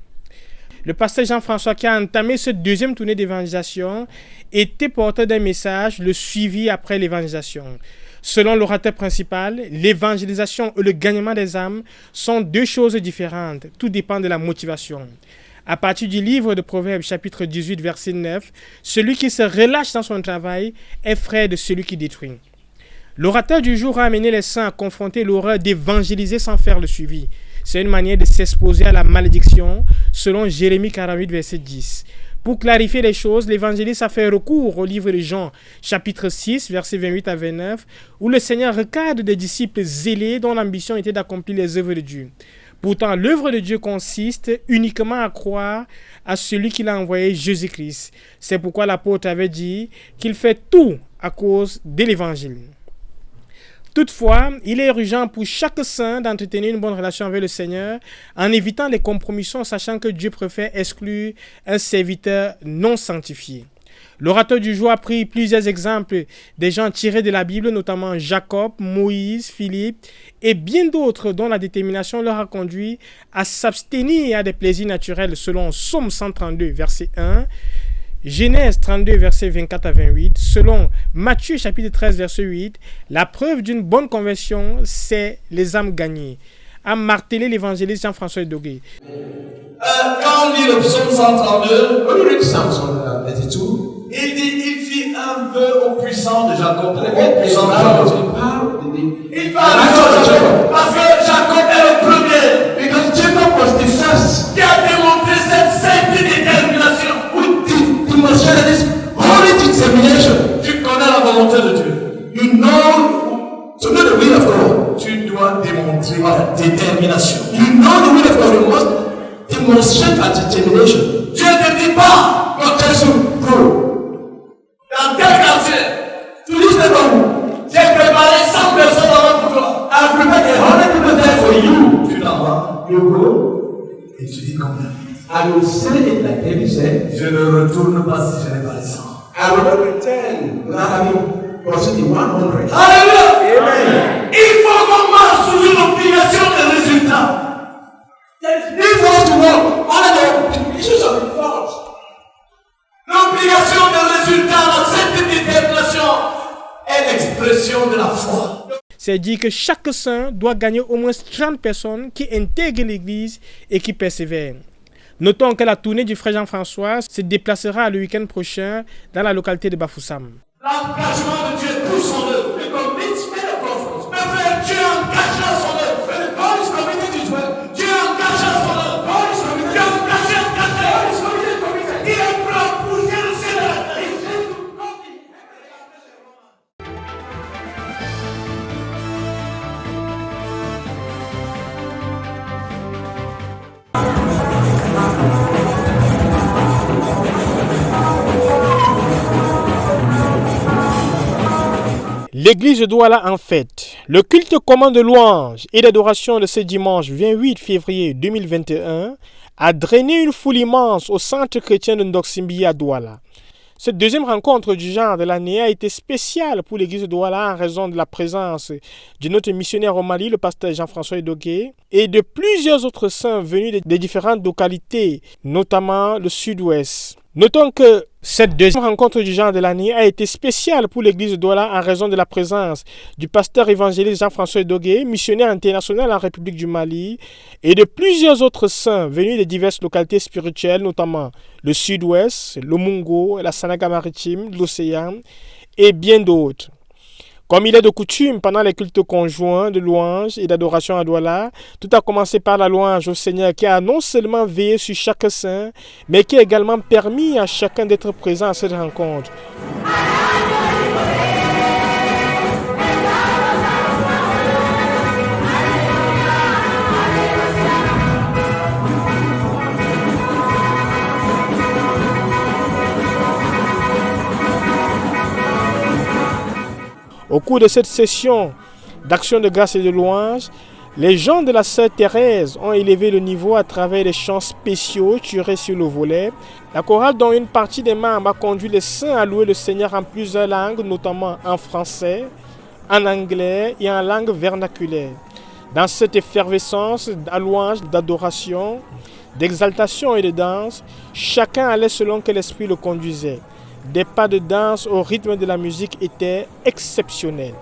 Le pasteur Jean-François, qui a entamé cette deuxième tournée d'évangélisation, était porteur d'un message, le suivi après l'évangélisation. Selon l'orateur principal, l'évangélisation et le gagnement des âmes sont deux choses différentes. Tout dépend de la motivation. À partir du livre de Proverbes, chapitre 18, verset 9, celui qui se relâche dans son travail est frère de celui qui détruit. L'orateur du jour a amené les saints à confronter l'horreur d'évangéliser sans faire le suivi. C'est une manière de s'exposer à la malédiction, selon Jérémie 48, verset 10. Pour clarifier les choses, l'évangéliste a fait recours au livre de Jean, chapitre 6, versets 28 à 29, où le Seigneur recadre des disciples zélés dont l'ambition était d'accomplir les œuvres de Dieu. Pourtant, l'œuvre de Dieu consiste uniquement à croire à celui qui l'a envoyé, Jésus-Christ. C'est pourquoi l'apôtre avait dit qu'il fait tout à cause de l'évangile. Toutefois, il est urgent pour chaque saint d'entretenir une bonne relation avec le Seigneur en évitant les compromissions, sachant que Dieu préfère exclure un serviteur non sanctifié. L'orateur du jour a pris plusieurs exemples des gens tirés de la Bible, notamment Jacob, Moïse, Philippe et bien d'autres dont la détermination leur a conduit à s'abstenir à des plaisirs naturels selon Psaume 132, verset 1, Genèse 32, verset 24 à 28, selon Matthieu chapitre 13, verset 8, la preuve d'une bonne conversion, c'est les âmes gagnées. A martelé l'évangéliste Jean-François Edogué. Quand on lit le psaume 132, when you read Psalm 132, il dit, il fit un vœu au puissant de Jacob. Au puissant de Jacob. Il parle de Jacob. Parce que Jacob est le premier. Because Jacob was the first. Qui a démontré cette sainte détermination. With demonstrated this holy determination. Tu connais la volonté de Dieu. You know, to know the will of God. Tu dois démontrer ta détermination. You know the will of God. You must demonstrate ta détermination. Dieu ne te dit pas, God tells you, go. Dans tel quartier, tu dis devant j'ai préparé 100 personnes avant pour toi. I've prepared 100 people there for you. Tu t'en vas, you go, et tu dis combien? I will say it like David said. Je ne retourne pas si je n'ai pas les 100. I will not return without having pursued the 100. Alléluia! Amen. Il faut qu'on marche sous une obligation de résultat. Il faut to work on the issues of reforms. L'obligation de résultat dans cette détermination est l'expression de la foi. C'est dit que chaque saint doit gagner au moins 30 personnes qui intègrent l'Église et qui persévèrent. Notons que la tournée du frère Jean-François se déplacera le week-end prochain dans la localité de Bafoussam. L'engagement de Dieu pour son œuvre. Le commitment of conference. Le frère, Dieu engage dans son œuvre. God is committed to his work. Dieu engage dans son œuvre. God is committed. Dieu engage. God is committed. Il est prêt à pousser le ciel à la terre. L'église de Douala en fête. Le culte commun de louange et d'adoration de ce dimanche 28 février 2021 a drainé une foule immense au centre chrétien de Ndoksimbi à Douala. Cette deuxième rencontre du genre de l'année a été spéciale pour l'église de Douala en raison de la présence de notre missionnaire au Mali, le pasteur Jean-François Edogué, et de plusieurs autres saints venus des différentes localités, notamment le sud-ouest. Notons que cette deuxième rencontre du genre de l'année a été spéciale pour l'église de Douala en raison de la présence du pasteur évangéliste Jean-François Edogué, missionnaire international en République du Mali, et de plusieurs autres saints venus de diverses localités spirituelles, notamment le sud-ouest, le Mungo, la Sanaga maritime, l'océan et bien d'autres. Comme il est de coutume pendant les cultes conjoints de louange et d'adoration à Douala, tout a commencé par la louange au Seigneur qui a non seulement veillé sur chaque saint, mais qui a également permis à chacun d'être présent à cette rencontre. Au cours de cette session d'action de grâce et de louange, les gens de la sœur Thérèse ont élevé le niveau à travers des chants spéciaux tirés sur le volet. La chorale dont une partie des membres a conduit les saints à louer le Seigneur en plusieurs langues, notamment en français, en anglais et en langue vernaculaire. Dans cette effervescence de louange, d'adoration, d'exaltation et de danse, chacun allait selon que l'esprit le conduisait. Des pas de danse au rythme de la musique étaient exceptionnels.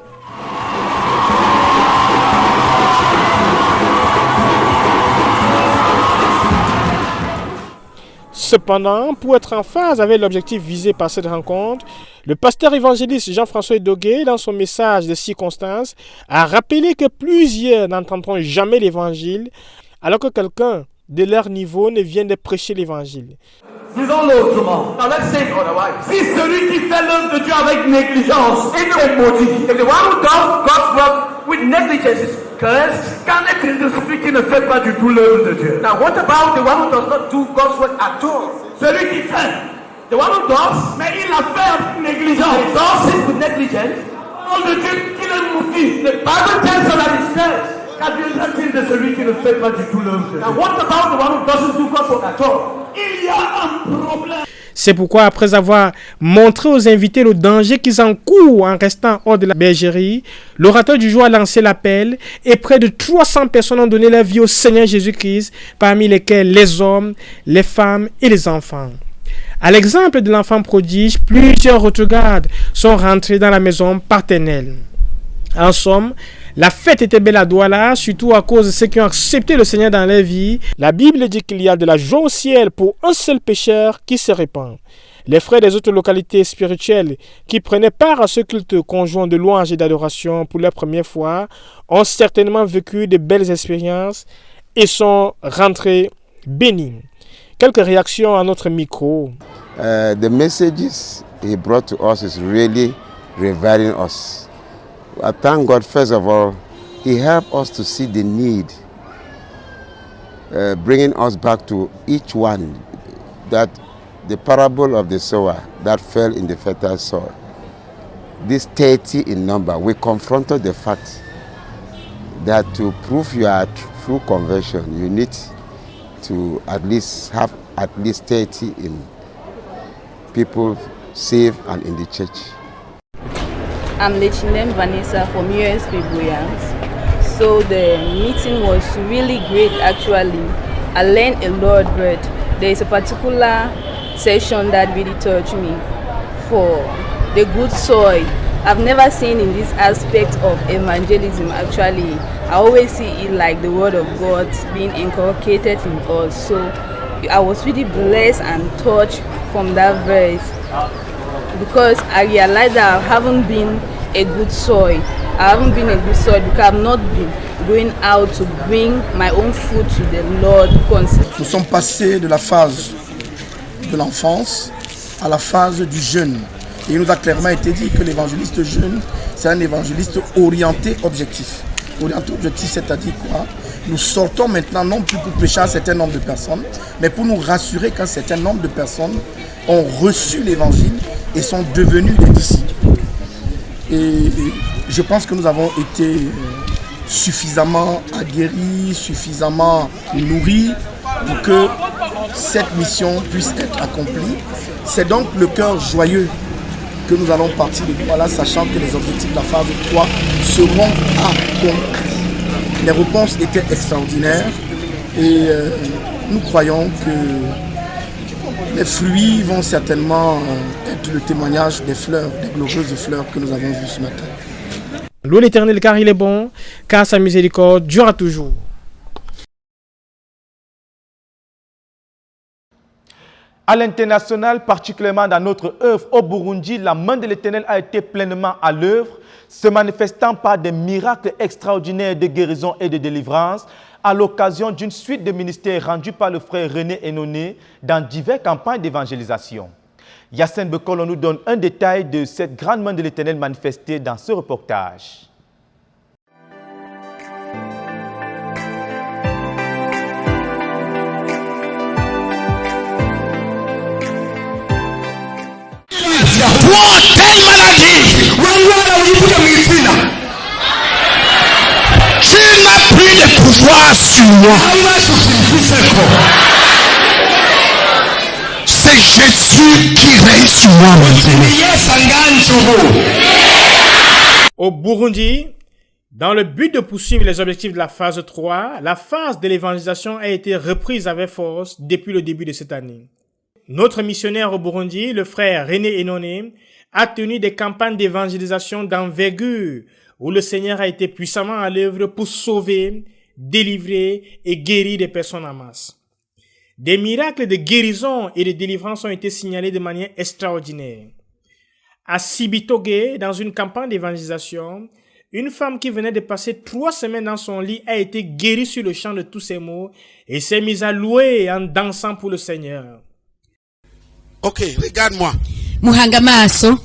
Cependant, pour être en phase avec l'objectif visé par cette rencontre, le pasteur évangéliste Jean-François Edogué, dans son message de circonstance, a rappelé que plusieurs n'entendront jamais l'évangile, alors que quelqu'un de leur niveau ne vient de prêcher l'évangile. Disons-le autrement. Now let's say it otherwise. Si celui qui fait l'œuvre de Dieu avec négligence, if the one who does God's work with negligence is Qu'en est-il de celui qui ne fait pas du tout l'œuvre de Dieu? Now what about the one who does not do God's work at all? Celui qui fait. The one who does, mais il l'a fait avec négligence. He does it with negligence. Nom de Dieu, qu'il est maudit. The Bible tells us that he says. Qu'adviendra-t-il de celui qui ne fait pas du tout l'œuvre de Dieu? Now what about the one who doesn't do God's work at all? Il y a un problème. C'est pourquoi, après avoir montré aux invités le danger qu'ils encourent en restant hors de la bergerie, l'orateur du jour a lancé l'appel et près de 300 personnes ont donné leur vie au Seigneur Jésus-Christ, parmi lesquels les hommes, les femmes et les enfants. À l'exemple de l'enfant prodige, plusieurs regards sont rentrés dans la maison paternelle. En somme, la fête était belle à Douala, surtout à cause de ceux qui ont accepté le Seigneur dans leur vie. La Bible dit qu'il y a de la joie au ciel pour un seul pécheur qui se répand. Les frères des autres localités spirituelles qui prenaient part à ce culte conjoint de louange et d'adoration pour la première fois ont certainement vécu de belles expériences et sont rentrés bénis. Quelques réactions à notre micro. The messages he brought to us is really reviving us. I thank God, first of all, he helped us to see the need, bringing us back to each one, that the parable of the sower that fell in the fertile soil. This 30 in number, we confronted the fact that to prove your true conversion, you need to at least have at least 30 in people saved and in the church. I'm Lechinem Vanessa from USB Boyans. So the meeting was really great actually. I learned a lot, but there is a particular session that really touched me for the good soil. I've never seen in this aspect of evangelism actually. I always see it like the word of God being inculcated in us. So I was really blessed and touched from that verse, because I realized that I haven't been a good soil. I haven't been a good soil because I've not been going out to bring my own food to the Lord. Nous sommes passés de la phase de l'enfance à la phase du jeûne. Et il nous a clairement été dit que l'évangéliste jeune, c'est un évangéliste orienté objectif. Orienté objectif, c'est-à-dire quoi? Nous sortons maintenant non plus pour prêcher à un certain nombre de personnes, mais pour nous rassurer qu'un certain nombre de personnes ont reçu l'évangile et sont devenus des disciples. Et je pense que nous avons été suffisamment aguerris, suffisamment nourris pour que cette mission puisse être accomplie. C'est donc le cœur joyeux que nous allons partir de Douala, sachant que les objectifs de la phase 3 seront accomplis. Les réponses étaient extraordinaires et nous croyons que les fruits vont certainement être le témoignage des fleurs, des glorieuses fleurs que nous avons vues ce matin. Louez l'Éternel car il est bon, car sa miséricorde durera toujours. À l'international, particulièrement dans notre œuvre au Burundi, la main de l'Éternel a été pleinement à l'œuvre, se manifestant par des miracles extraordinaires de guérison et de délivrance à l'occasion d'une suite de ministères rendus par le frère René Enoné dans diverses campagnes d'évangélisation. Yacine Bekolo nous donne un détail de cette grande main de l'Éternel manifestée dans ce reportage. Toi, telle maladie, tu n'as plus de pouvoir sur moi. C'est Jésus qui règne sur moi maintenant. Au Burundi, dans le but de poursuivre les objectifs de la phase 3, la phase de l'évangélisation a été reprise avec force depuis le début de cette année. Notre missionnaire au Burundi, le frère René Enoné, a tenu des campagnes d'évangélisation d'envergure où le Seigneur a été puissamment à l'œuvre pour sauver, délivrer et guérir des personnes en masse. Des miracles de guérison et de délivrance ont été signalés de manière extraordinaire. À Sibitoge, dans une campagne d'évangélisation, une femme qui venait de passer 3 semaines dans son lit a été guérie sur le champ de tous ses maux et s'est mise à louer en dansant pour le Ok, regarde-moi. Muhanga maso.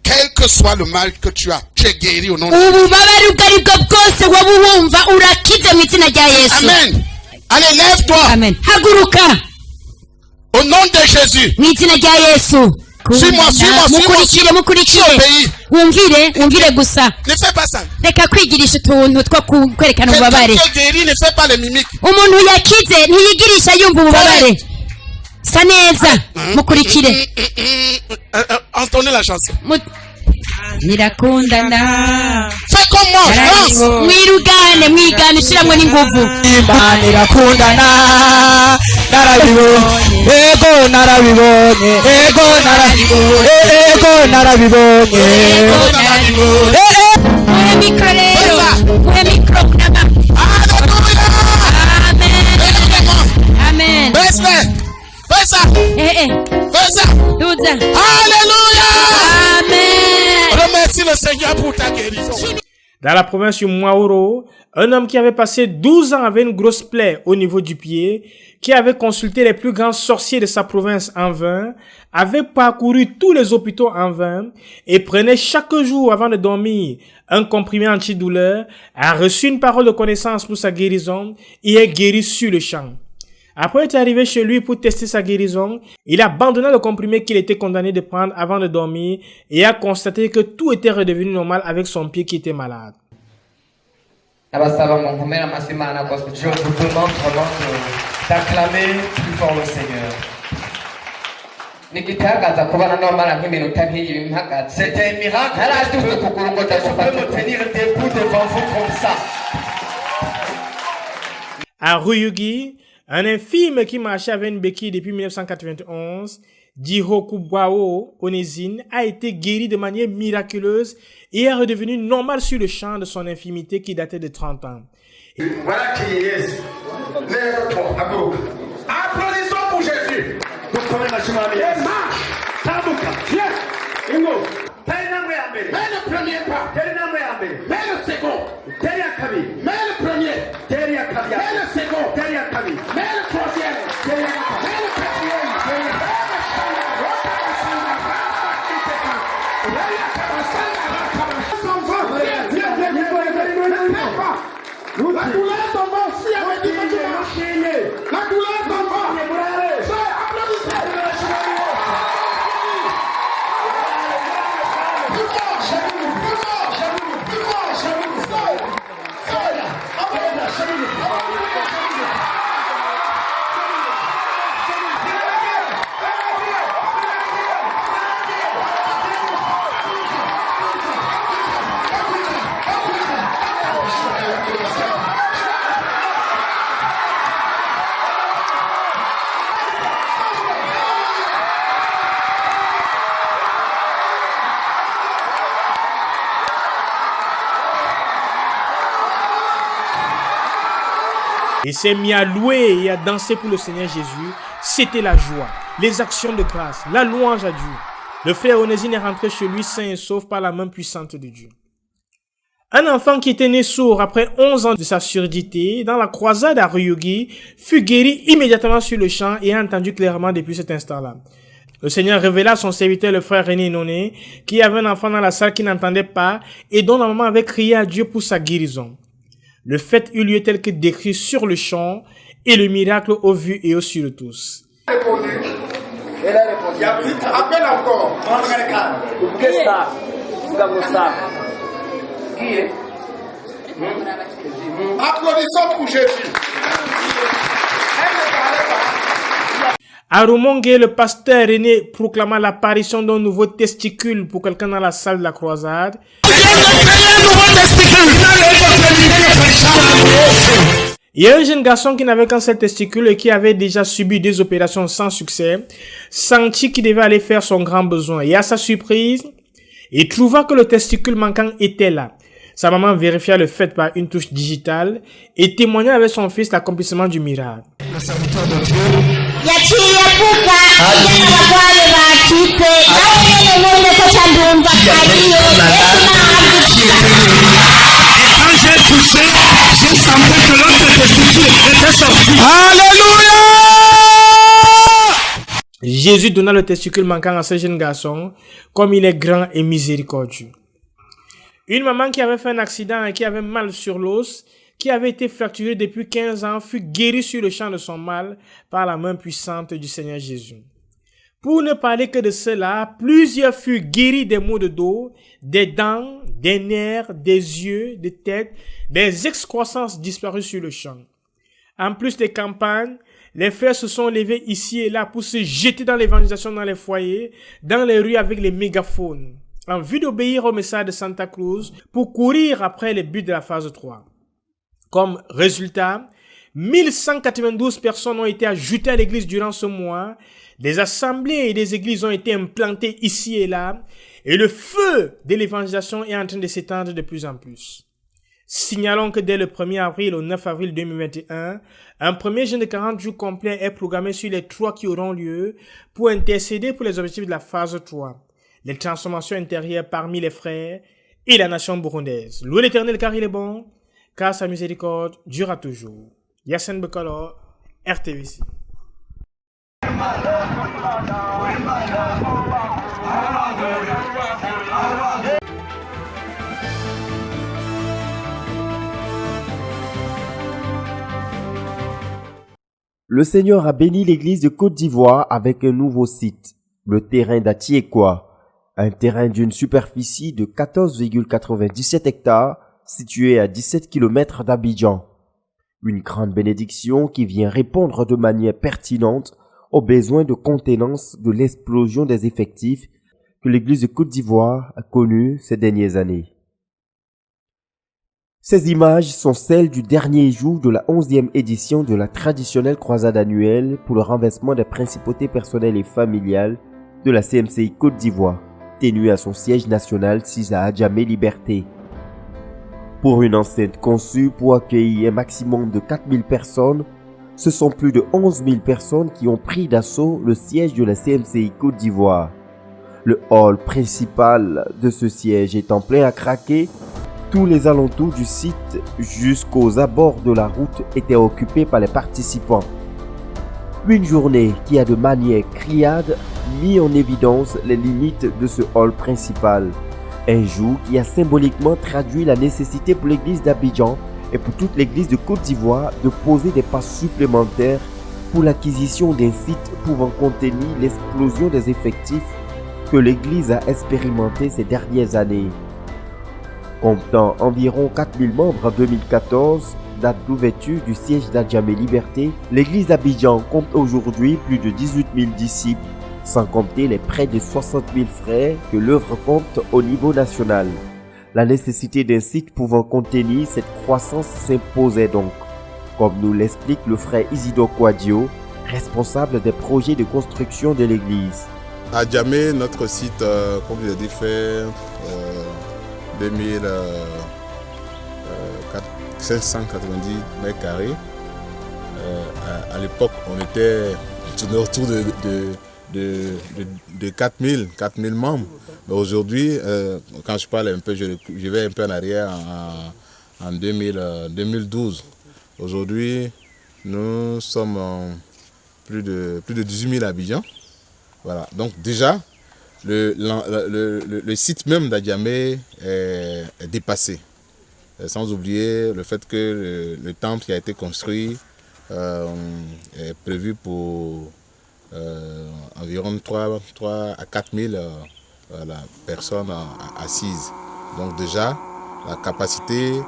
Quelque que soit le mal que tu as guéri au nom de Jésus. Amen. Allez, lève-toi. Amen. Au nom de Jésus. Suis-moi. Wumvire gusa. Ne fais pas ça. Reka kwigirisha utuntu two kwerekana ububabare. Quelqu'un qui est guéri ne fait pas les mimiques. Umuntu yakize ntiyigirisha yumva ububabare. Sa neza mukurikire. Entendez la chanson. Nirakundana. Fais comme moi. Mwigane ushiramwe n'inguvu. Nirakundana. Narabibonye. Muhe mikro rero. Muhe mikro kunama. Amen. Fais ça. Duza. Alléluia. Amen. Remercie le Seigneur pour ta guérison. Dans la province du Mwaoro, un homme qui avait passé 12 ans avait une grosse plaie au niveau du pied, qui avait consulté les plus grands sorciers de sa province en vain, avait parcouru tous les hôpitaux en vain et prenait chaque jour avant de dormir un comprimé antidouleur, a reçu une parole de connaissance pour sa guérison et est guéri sur le champ. Après être arrivé chez lui pour tester sa guérison, il a abandonné le comprimé qu'il était condamné de prendre avant de dormir et a constaté que tout était redevenu normal avec son pied qui était malade. Je vous demande vraiment d'acclamer plus fort le Seigneur. C'était un miracle. Je peux me tenir debout devant vous comme ça. À Ruyugi, un infirme qui marchait avec une béquille depuis 1991, Dihokubwao Onésine, a été guéri de manière miraculeuse et est redevenu normal sur le champ de son infirmité qui datait de 30 ans. Voilà qui est Jésus. Lève-toi, Ago. Applaudissons pour Jésus. Marche. Tabuka. Viens. Ingo. Mets le premier pas. Mets le second. Mets le premier. Mets le second. Mets le troisième. Mets le quatrième. La douleur s'en va aussi avec du médicament. La douleur s'en va. Il s'est mis à louer et à danser pour le Seigneur Jésus. C'était la joie, les actions de grâce, la louange à Dieu. Le frère Onésine est rentré chez lui sain et sauf par la main puissante de Dieu. Un enfant qui était né sourd après 11 ans de sa surdité dans la croisade à Ruyugi fut guéri immédiatement sur le champ et a entendu clairement depuis cet instant-là. Le Seigneur révéla à son serviteur le frère René Noné qui avait un enfant dans la salle qui n'entendait pas et dont la maman avait crié à Dieu pour sa guérison. Le fait eut lieu tel que décrit sur le champ et le miracle au vu et au su de tous. Elle a répondu. Appelle encore. Qui est? Applaudissons pour Jésus. À Rumongue, le pasteur René proclama l'apparition d'un nouveau testicule pour quelqu'un dans la salle de la croisade. Il y a un jeune garçon qui n'avait qu'un seul testicule et qui avait déjà subi des opérations sans succès, sentit qu'il devait aller faire son grand besoin. Et à sa surprise, il trouva que le testicule manquant était là. Sa maman vérifia le fait par une touche digitale et témoigna avec son fils l'accomplissement du miracle. Le serviteur de Dieu. Quand j'ai touché, j'ai senti que l'autre testicule était sorti. Alléluia! Jésus donna le testicule manquant à ce jeune garçon, comme il est grand et miséricordieux. Une maman qui avait fait un accident et qui avait mal sur l'os, qui avait été fracturée depuis 15 ans, fut guérie sur le champ de son mal par la main puissante du Seigneur Jésus. Pour ne parler que de cela, plusieurs furent guéris des maux de dos, des dents, des nerfs, des yeux, des têtes, des excroissances disparues sur le champ. En plus des campagnes, les frères se sont levés ici et là pour se jeter dans l'évangélisation dans les foyers, dans les rues avec les mégaphones, en vue d'obéir au message de Santa Cruz pour courir après les buts de la phase 3. Comme résultat, 1192 personnes ont été ajoutées à l'église durant ce mois, des assemblées et des églises ont été implantées ici et là, et le feu de l'évangélisation est en train de s'étendre de plus en plus. Signalons que dès le 1er avril au 9 avril 2021, un premier jeûne de 40 jours complet est programmé sur les 3 qui auront lieu pour intercéder pour les objectifs de la phase 3, les transformations intérieures parmi les frères et la nation burundaise. Louez l'Éternel car il est bon, car sa miséricorde durera toujours. Yassine Bekalo, RTVC. Le Seigneur a béni l'église de Côte d'Ivoire avec un nouveau site, le terrain d'Atiekwa, un terrain d'une superficie de 14,97 hectares situé à 17 km d'Abidjan. Une grande bénédiction qui vient répondre de manière pertinente aux besoins de contenance de l'explosion des effectifs que l'église de Côte d'Ivoire a connue ces dernières années. Ces images sont celles du dernier jour de la 11e édition de la traditionnelle croisade annuelle pour le renversement des principautés personnelles et familiales de la CMCI Côte d'Ivoire, tenue à son siège national 6 à Adjamé Liberté. Pour une enceinte conçue pour accueillir un maximum de 4000 personnes, ce sont plus de 11 000 personnes qui ont pris d'assaut le siège de la CMCI Côte d'Ivoire. Le hall principal de ce siège étant plein à craquer, tous les alentours du site jusqu'aux abords de la route étaient occupés par les participants. Une journée qui a de manière criarde mis en évidence les limites de ce hall principal. Un jour qui a symboliquement traduit la nécessité pour l'église d'Abidjan et pour toute l'église de Côte d'Ivoire de poser des pas supplémentaires pour l'acquisition d'un site pouvant contenir l'explosion des effectifs que l'église a expérimenté ces dernières années. Comptant environ 4000 membres en 2014, date d'ouverture du siège d'Adjamé Liberté, l'église d'Abidjan compte aujourd'hui plus de 18 000 disciples, sans compter les près de 60 000 frères que l'œuvre compte au niveau national. La nécessité d'un site pouvant contenir cette croissance s'imposait donc, comme nous l'explique le frère Isidore Kouadio, responsable des projets de construction de l'église. À Djamé, notre site, comme je l'ai dit, fait 590 mètres carrés. À l'époque, on était autour de 4000 membres. Mais aujourd'hui, quand je parle un peu, je vais un peu en arrière en 2012. Aujourd'hui, nous sommes plus de 18 000 habitants. Voilà. Donc déjà, le site même d'Adjamé est dépassé. Sans oublier le fait que le temple qui a été construit est prévu pour environ 3 à 4 000 personnes assises. Donc déjà, la capacité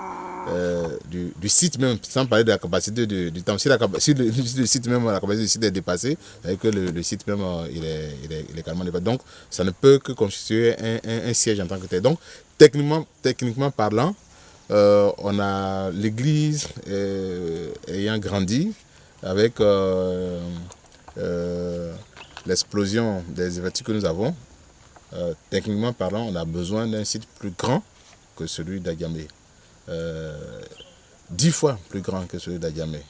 du site même, sans parler de la capacité du temple, si le site même, la capacité du site est dépassée, c'est que le site même il est carrément dépassé. Donc ça ne peut que constituer un siège en tant que tel. Donc techniquement parlant, on a l'église ayant grandi avec l'explosion des effectifs que nous avons. Techniquement parlant, on a besoin d'un site plus grand que celui d'Adjamé. 10 fois plus grand que celui d'Adjamé.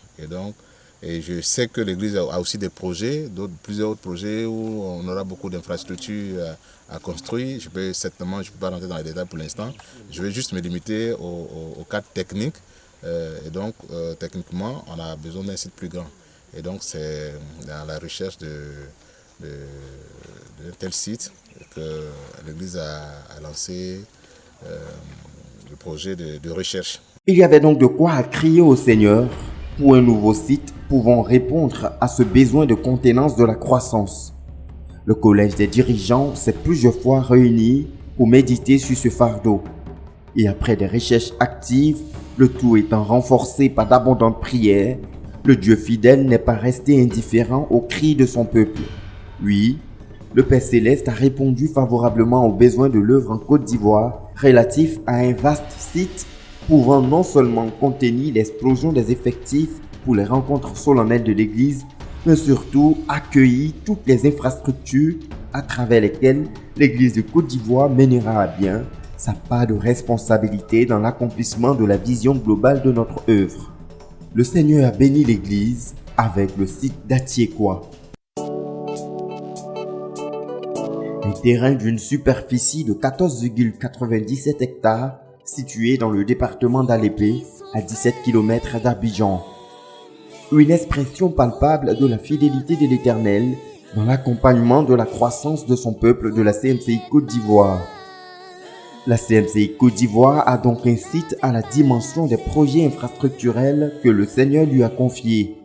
Et je sais que l'église a aussi des projets, plusieurs autres projets où on aura beaucoup d'infrastructures à construire. Je ne peux pas rentrer dans les détails pour l'instant. Je vais juste me limiter au cadre technique. Techniquement, on a besoin d'un site plus grand. Et donc, c'est dans la recherche d'un tel site que l'Église a lancé le projet de recherche. Il y avait donc de quoi crier au Seigneur pour un nouveau site pouvant répondre à ce besoin de contenance de la croissance. Le collège des dirigeants s'est plusieurs fois réuni pour méditer sur ce fardeau. Et après des recherches actives, le tout étant renforcé par d'abondantes prières, le Dieu fidèle n'est pas resté indifférent aux cris de son peuple. Oui, le Père Céleste a répondu favorablement aux besoins de l'œuvre en Côte d'Ivoire relatif à un vaste site pouvant non seulement contenir l'explosion des effectifs pour les rencontres solennelles de l'Église, mais surtout accueillir toutes les infrastructures à travers lesquelles l'Église de Côte d'Ivoire mènera à bien sa part de responsabilité dans l'accomplissement de la vision globale de notre œuvre. Le Seigneur a béni l'Église avec le site d'Atiekwa. Un terrain d'une superficie de 14,97 hectares situé dans le département d'Alépé, à 17 km d'Abidjan. Une expression palpable de la fidélité de l'Éternel dans l'accompagnement de la croissance de son peuple de la CMCI Côte d'Ivoire. La CMCI Côte d'Ivoire a donc un site à la dimension des projets infrastructurels que le Seigneur lui a confiés.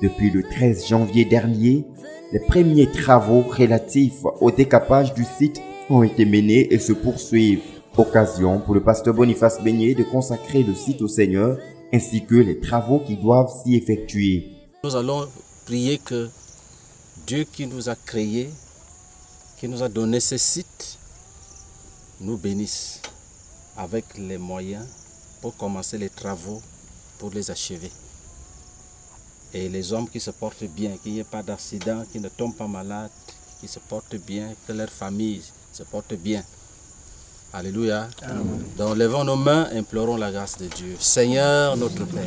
Depuis le 13 janvier dernier, les premiers travaux relatifs au décapage du site ont été menés et se poursuivent. Occasion pour le pasteur Boniface Beignet de consacrer le site au Seigneur ainsi que les travaux qui doivent s'y effectuer. Nous allons prier que Dieu qui nous a créés, qui nous a donné ce site, nous bénisse avec les moyens pour commencer les travaux, pour les achever. Et les hommes qui se portent bien, qu'il n'y ait pas d'accident, qui ne tombent pas malades, qui se portent bien, que leur famille se porte bien. Alléluia. Amen. Donc levons nos mains, implorons la grâce de Dieu. Seigneur notre Père,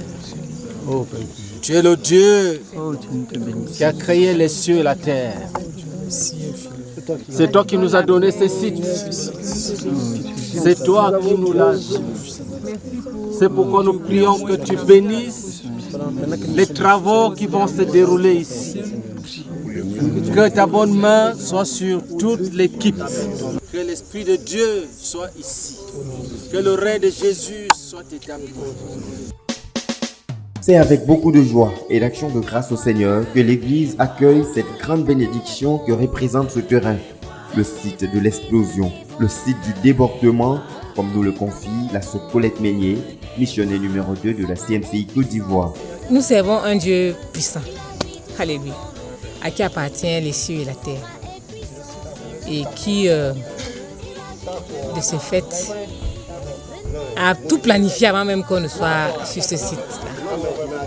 tu es le Dieu qui a créé les cieux et la terre. C'est toi qui nous as donné ces sites. C'est toi qui nous l'as dit. C'est pourquoi nous prions que tu bénisses les travaux qui vont se dérouler ici. Que ta bonne main soit sur toute l'équipe. Que l'Esprit de Dieu soit ici. Que le règne de Jésus soit établi. C'est avec beaucoup de joie et d'action de grâce au Seigneur que l'Église accueille cette grande bénédiction que représente ce terrain. Le site de l'explosion, le site du débordement, comme nous le confie la sœur Colette Meignet, missionnaire numéro 2 de la CMCI Côte d'Ivoire. Nous servons un Dieu puissant. Alléluia. À qui appartient les cieux et la terre. Et qui, de ce fait, a tout planifié avant même qu'on ne soit sur ce site-là.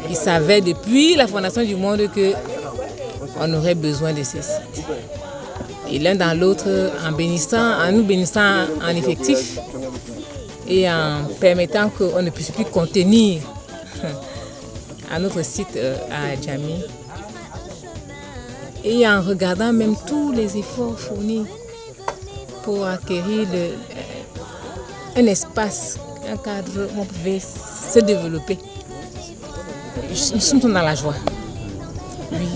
Il savait depuis la fondation du monde qu'on aurait besoin de ce site. Et l'un dans l'autre, en nous bénissant en effectif et en permettant qu'on ne puisse plus contenir à notre site à Djamé. Et en regardant même tous les efforts fournis pour acquérir un espace, un cadre où on pouvait se développer. Nous sommes dans la joie. Oui.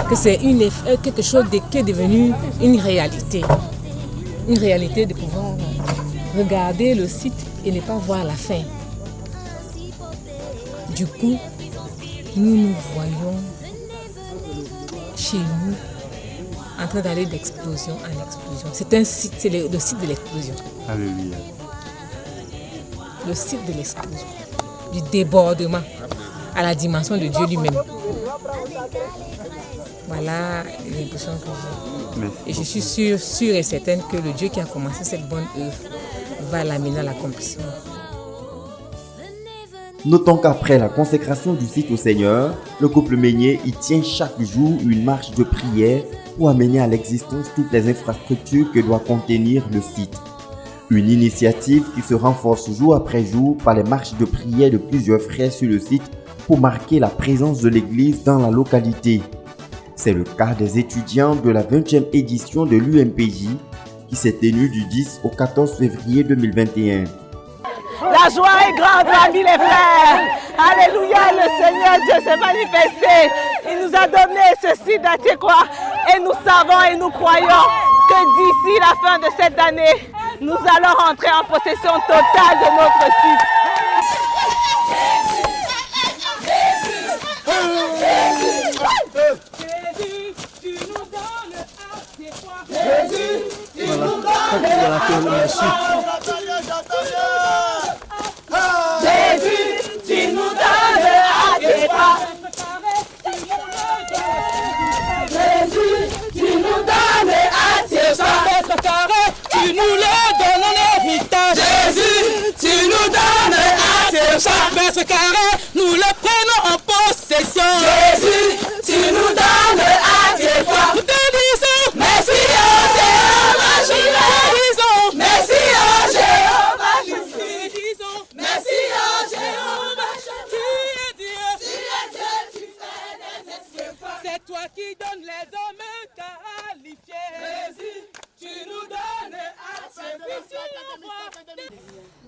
Que c'est quelque chose qui est devenu une réalité. Une réalité de pouvoir regarder le site et ne pas voir la fin. Du coup, nous voyons chez nous en train d'aller d'explosion en explosion. C'est un site, c'est le site de l'explosion. Alléluia. Le site de l'explosion, du débordement à la dimension de Dieu lui-même. Voilà l'impression que j'ai. Et je suis sûre et certaine que le Dieu qui a commencé cette bonne œuvre va l'amener à l'accomplissement. Notons qu'après la consécration du site au Seigneur, le couple Meignet y tient chaque jour une marche de prière pour amener à l'existence toutes les infrastructures que doit contenir le site. Une initiative qui se renforce jour après jour par les marches de prière de plusieurs frères sur le site pour marquer la présence de l'Église dans la localité. C'est le cas des étudiants de la 20e édition de l'UMPJ qui s'est tenue du 10 au 14 février 2021. La joie est grande, amis les frères. Alléluia, le Seigneur Dieu s'est manifesté. Il nous a donné ce site d'Atiekwa. Et nous savons et nous croyons que d'ici la fin de cette année, nous allons rentrer en possession totale de notre site. Jésus, tu nous donnes à tes pas. Jésus, tu nous donnes à tes pas. Mètre carré, tu nous le donnes en héritage. Jésus, tu nous donnes à tes pas. Mètre carré, nous le prenons en possession. Jésus, tu nous donnes à tes pas. Nous te disons merci au Jéhovah Jireh. Merci au Jéhovah Jireh. Merci au Jéhovah Jireh. Tu es Dieu, tu fais des exploits. C'est toi qui donnes les hommes qualifiés. Jésus, tu nous donnes à tes puissants.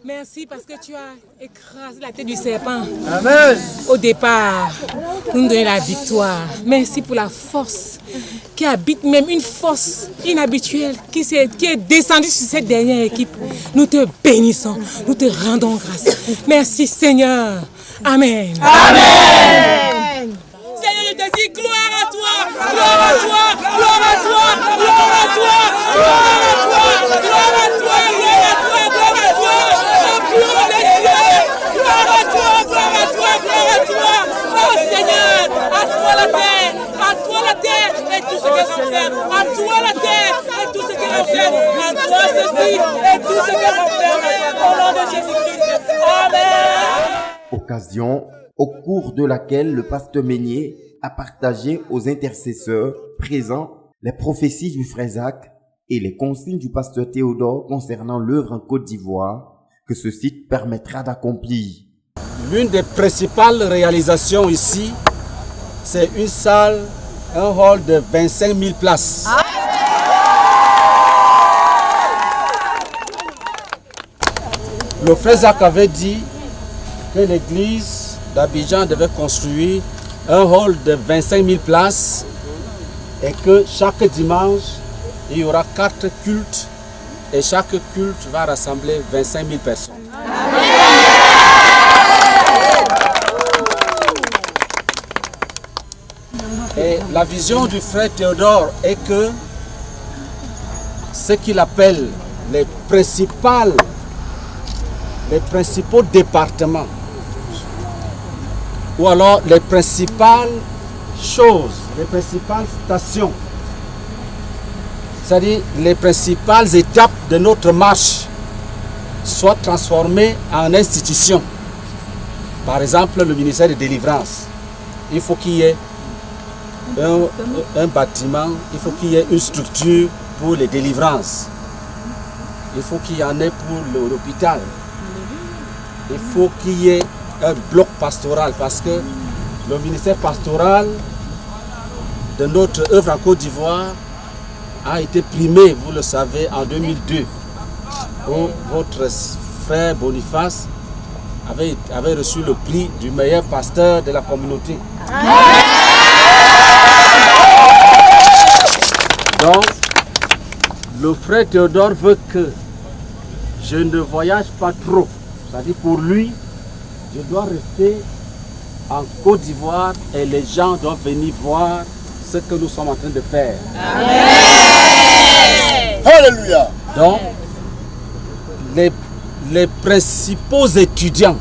Merci parce que tu as écrasé la tête du serpent. Amen. Au départ, pour nous donner la victoire. Merci pour la force qui habite, même une force inhabituelle qui est descendue sur cette dernière équipe. Nous te bénissons, nous te rendons grâce. Merci Seigneur. Amen. Amen. Seigneur, je te dis gloire à toi, gloire à toi, gloire à toi, gloire à toi, gloire à toi, gloire à toi, gloire à toi, gloire à toi, champion des cieux, gloire à toi, gloire à toi, gloire à toi. Oh Seigneur, à toi la terre et tout ce qu'elle renferme, à toi la terre et tout ce qu'elle renferme, à toi ceci et tout ce qu'elle renferme, au nom de Jésus-Christ. Amen. Occasion au cours de laquelle le pasteur Meignier a partagé aux intercesseurs présents les prophéties du frère Zach et les consignes du pasteur Théodore concernant l'œuvre en Côte d'Ivoire que ce site permettra d'accomplir. L'une des principales réalisations ici, c'est une salle, un hall de 25 000 places. Le frère Zach avait dit que l'église d'Abidjan devait construire un hall de 25 000 places et que chaque dimanche, il y aura 4 cultes et chaque culte va rassembler 25 000 personnes. Et la vision du frère Théodore est que ce qu'il appelle les principaux départements ou alors les principales choses, les principales stations, c'est-à-dire les principales étapes de notre marche soient transformées en institutions. Par exemple, le ministère de délivrance. Il faut qu'il y ait un bâtiment, il faut qu'il y ait une structure pour les délivrances. Il faut qu'il y en ait pour l'hôpital. Il faut qu'il y ait un bloc pastoral parce que le ministère pastoral de notre œuvre en Côte d'Ivoire a été primé, vous le savez, en 2002 où votre frère Boniface avait reçu le prix du meilleur pasteur de la communauté. Donc, le frère Théodore veut que je ne voyage pas trop. C'est-à-dire pour lui, je dois rester en Côte d'Ivoire et les gens doivent venir voir ce que nous sommes en train de faire. Amen. Alléluia. Donc, les principaux étudiants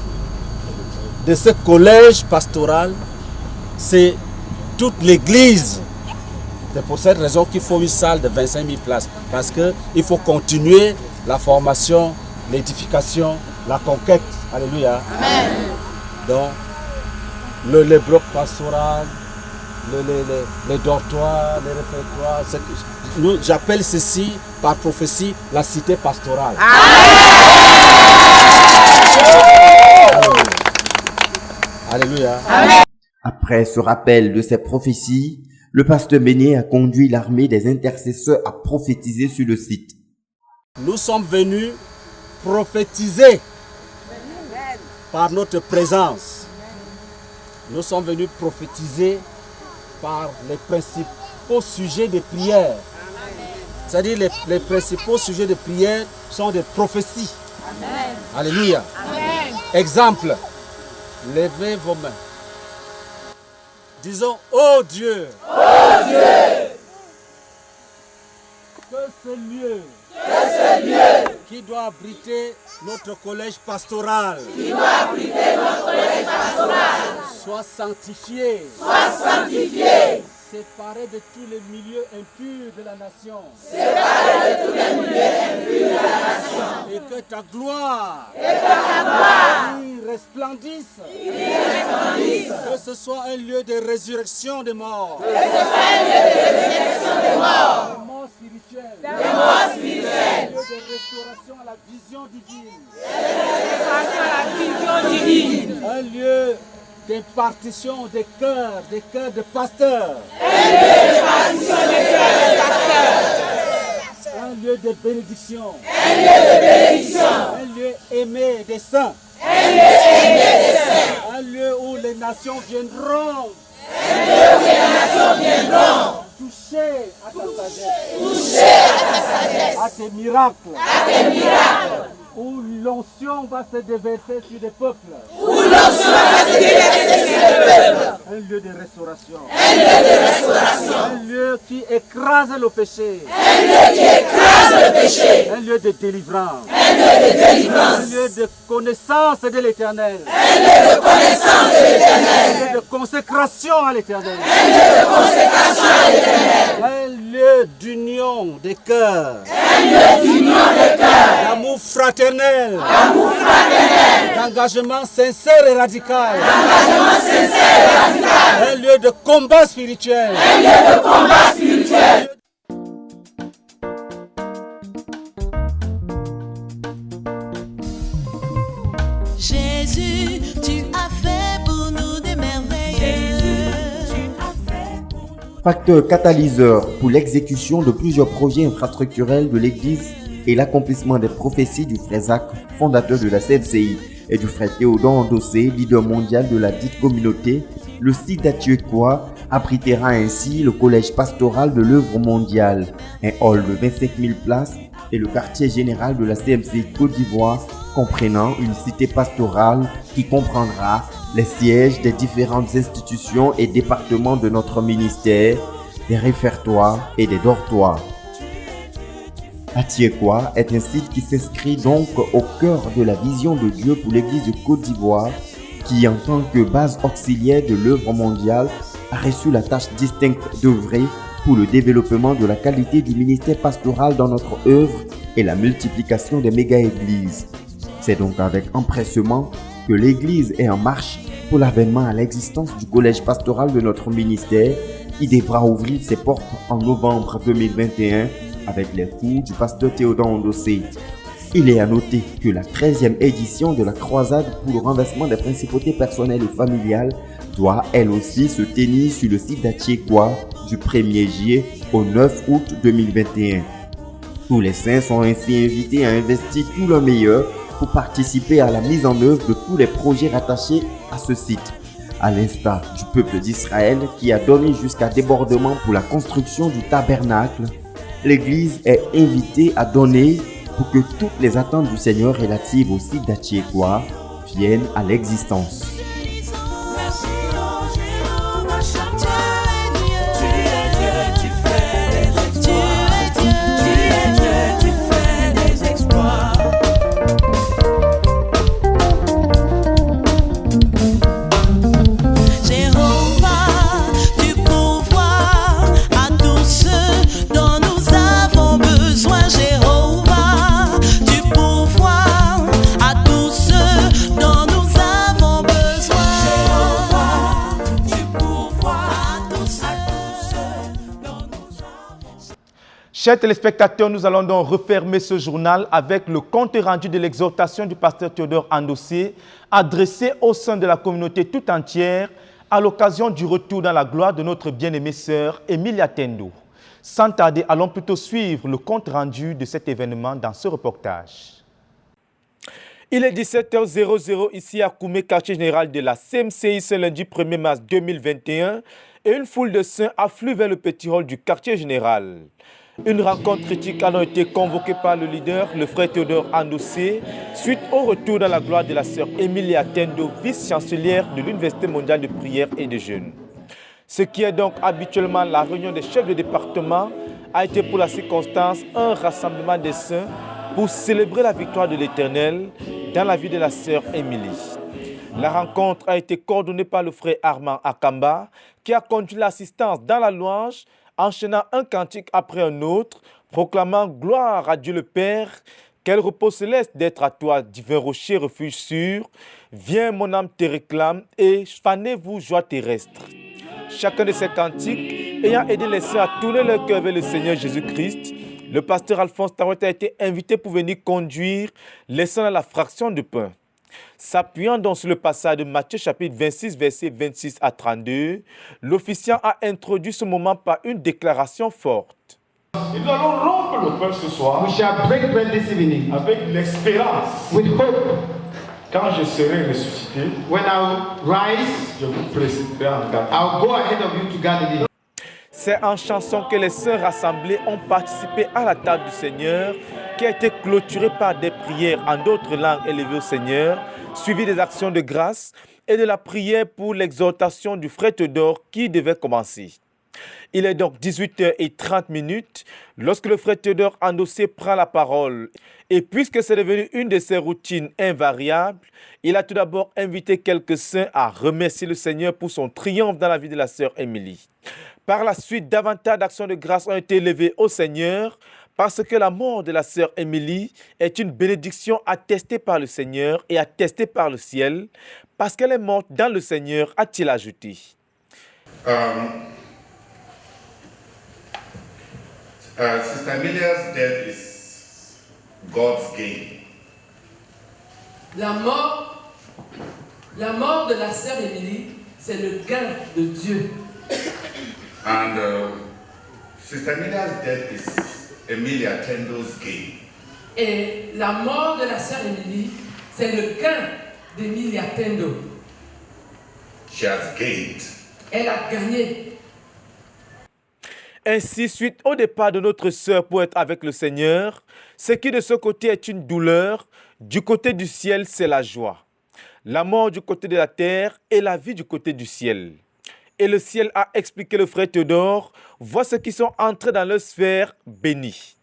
de ce collège pastoral, c'est toute l'église. C'est pour cette raison qu'il faut une salle de 25 000 places. Parce qu'il faut continuer la formation, l'édification, la conquête. Alléluia. Amen. Donc, les blocs pastoraux, les dortoirs, les réfectoires, j'appelle ceci par prophétie la cité pastorale. Alléluia. Alléluia. Après ce rappel de ces prophéties, le pasteur Meignier a conduit l'armée des intercesseurs à prophétiser sur le site. Nous sommes venus prophétiser par notre présence. Nous sommes venus prophétiser par principaux sujets de prière. C'est-à-dire les principaux sujets de prière sont des prophéties. Amen. Alléluia. Amen. Exemple, levez vos mains. Disons, ô Dieu, que ce lieu qui doit abriter notre collège pastoral, soit sanctifié, séparé de tous les milieux impurs de la nation, et que ta gloire, y resplendisse, que ce soit un lieu de résurrection des morts, des morts spirituelles, un lieu de restauration à la vision divine, un lieu d'impartition des cœurs de pasteurs, un lieu de bénédiction, un lieu aimé des saints, un lieu où les nations viendront, toucher à ta sagesse, à tes miracles, où l'onction va se déverser sur des peuples, un lieu de restauration, un lieu qui écrase le péché, un lieu de délivrance, un lieu de connaissance de l'éternel, un lieu de consécration à l'éternel, un lieu d'union des cœurs, d'amour fraternel, d'engagement sincère et radical, un lieu de combat spirituel, Jésus, tu as fait pour nous des merveilles. Facteur catalyseur pour l'exécution de plusieurs projets infrastructurels de l'Église et l'accomplissement des prophéties du frère Zach, fondateur de la CFCI, et du frère Théodore Andossé, leader mondial de la dite communauté, le site d'Attiékois abritera ainsi le collège pastoral de l'œuvre mondiale, un hall de 25 000 places et le quartier général de la CMCI Côte d'Ivoire, comprenant une cité pastorale qui comprendra les sièges des différentes institutions et départements de notre ministère, des réfectoires et des dortoirs. Attiékois est un site qui s'inscrit donc au cœur de la vision de Dieu pour l'Église de Côte d'Ivoire, qui en tant que base auxiliaire de l'œuvre mondiale a reçu la tâche distincte d'œuvrer pour le développement de la qualité du ministère pastoral dans notre œuvre et la multiplication des méga-églises. C'est donc avec empressement que l'Église est en marche pour l'avènement à l'existence du collège pastoral de notre ministère, qui devra ouvrir ses portes en novembre 2021 avec les cours du pasteur Théodore Andossé. Il est à noter que la 13e édition de la croisade pour le renversement des principautés personnelles et familiales doit elle aussi se tenir sur le site d'Attiékois du 1er juillet au 9 août 2021. Tous les saints sont ainsi invités à investir tout le meilleur pour participer à la mise en œuvre de tous les projets rattachés à ce site. À l'instar du peuple d'Israël qui a donné jusqu'à débordement pour la construction du tabernacle, l'Église est invitée à donner pour que toutes les attentes du Seigneur relatives au site d'Attiékois viennent à l'existence. Chers téléspectateurs, nous allons donc refermer ce journal avec le compte rendu de l'exhortation du pasteur Théodore Andossé, adressé au sein de la communauté tout entière à l'occasion du retour dans la gloire de notre bien-aimée sœur Emilia Tendo. Sans tarder, allons plutôt suivre le compte rendu de cet événement dans ce reportage. Il est 17h00 ici à Koumé, quartier général de la CMCI, ce lundi 1er mars 2021. et une foule de saints affluent vers le petit hall du quartier général. Une rencontre critique a été convoquée par le leader, le frère Théodore Andossé, suite au retour dans la gloire de la sœur Emilia Tendo, vice-chancelière de l'Université mondiale de prière et de jeûne. Ce qui est donc habituellement la réunion des chefs de département a été pour la circonstance un rassemblement des saints pour célébrer la victoire de l'Éternel dans la vie de la sœur Émilie. La rencontre a été coordonnée par le frère Armand Akamba qui a conduit l'assistance dans la louange, enchaînant un cantique après un autre, proclamant gloire à Dieu le Père, quel repos céleste d'être à toi, divin rocher, refuge sûr. Viens, mon âme te réclame et fanez-vous, joie terrestre. Chacun de ces cantiques ayant aidé les saints à tourner leur cœur vers le Seigneur Jésus-Christ, le pasteur Alphonse Tarouet a été invité pour venir conduire les saints à la fraction de pain. S'appuyant donc sur le passage de Matthieu chapitre 26, versets 26 à 32, l'officiant a introduit ce moment par une déclaration forte. Et nous allons rompre le pain ce soir. We shall break bread this evening. Avec l'espérance. With hope. Quand je serai ressuscité, when I rise, je vous précéderai en Galilée. I'll go ahead of you to Galilee. C'est en chanson que les saints rassemblés ont participé à la table du Seigneur, qui a été clôturée par des prières en d'autres langues élevées au Seigneur, suivies des actions de grâce et de la prière pour l'exhortation du frère Théodore qui devait commencer. Il est donc 18h30 lorsque le frère Théodore Andossé prend la parole. Et puisque c'est devenu une de ses routines invariables, il a tout d'abord invité quelques saints à remercier le Seigneur pour son triomphe dans la vie de la sœur Émilie. Par la suite, davantage d'actions de grâce ont été élevées au Seigneur parce que la mort de la sœur Émilie est une bénédiction attestée par le Seigneur et attestée par le ciel parce qu'elle est morte dans le Seigneur, a-t-il ajouté. Sister Emilia's death is God's gain. La mort de la sœur Émilie, c'est le gain de Dieu. And Sister Emilia's death is Emilia Tendo's gain. Et la mort de la sœur Émilie, c'est le gain d'Emilia Tendo. She has gained. Elle a gagné. Ainsi, suite au départ de notre sœur pour être avec le Seigneur, ce qui de ce côté est une douleur, du côté du ciel, c'est la joie. La mort du côté de la terre et la vie du côté du ciel. Et le ciel a expliqué le frère Théodore, voit ceux qui sont entrés dans leur sphère bénis.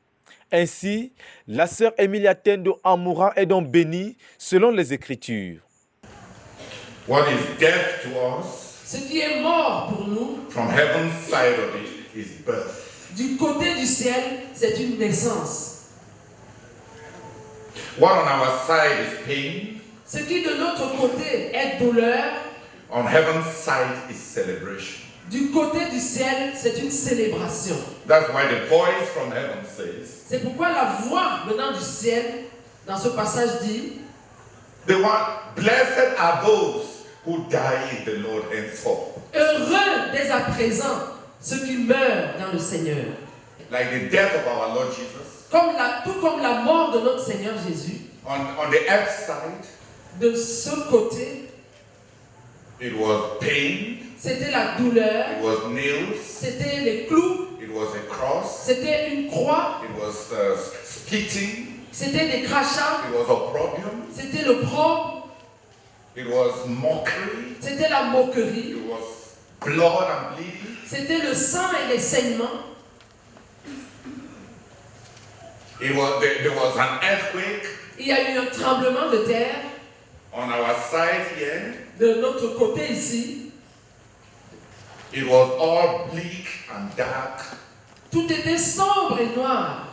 Ainsi, la sœur Emilia Tendo en mourant est donc bénie selon les Écritures. What is death to us? Ce qui est mort pour nous, from heaven's side of it, is birth. Du côté du ciel, c'est une naissance. What on our side is pain. Ce qui de notre côté est douleur. On heaven's side is celebration. Du côté du ciel, c'est une célébration. That's why the voice from heaven says. C'est pourquoi la voix venant du ciel, dans ce passage dit. The one blessed are those who die in the Lord henceforth. Heureux dès à présent ceux qui meurent dans le Seigneur. Like the death of our Lord Jesus. Tout comme la mort de notre Seigneur Jésus. On the earth side. De ce côté. It was pain. C'était la douleur. It was nails. C'était les clous. It was a cross. C'était une croix. It was spitting. C'était des crachats. It was opprobrium. C'était l'opprobre. It was mockery. C'était la moquerie. It was blood and bleeding. C'était le sang et les saignements. There was an earthquake. Il y a eu un tremblement de terre. On our side here. De notre côté ici. It was all bleak and dark. Tout était sombre et noir.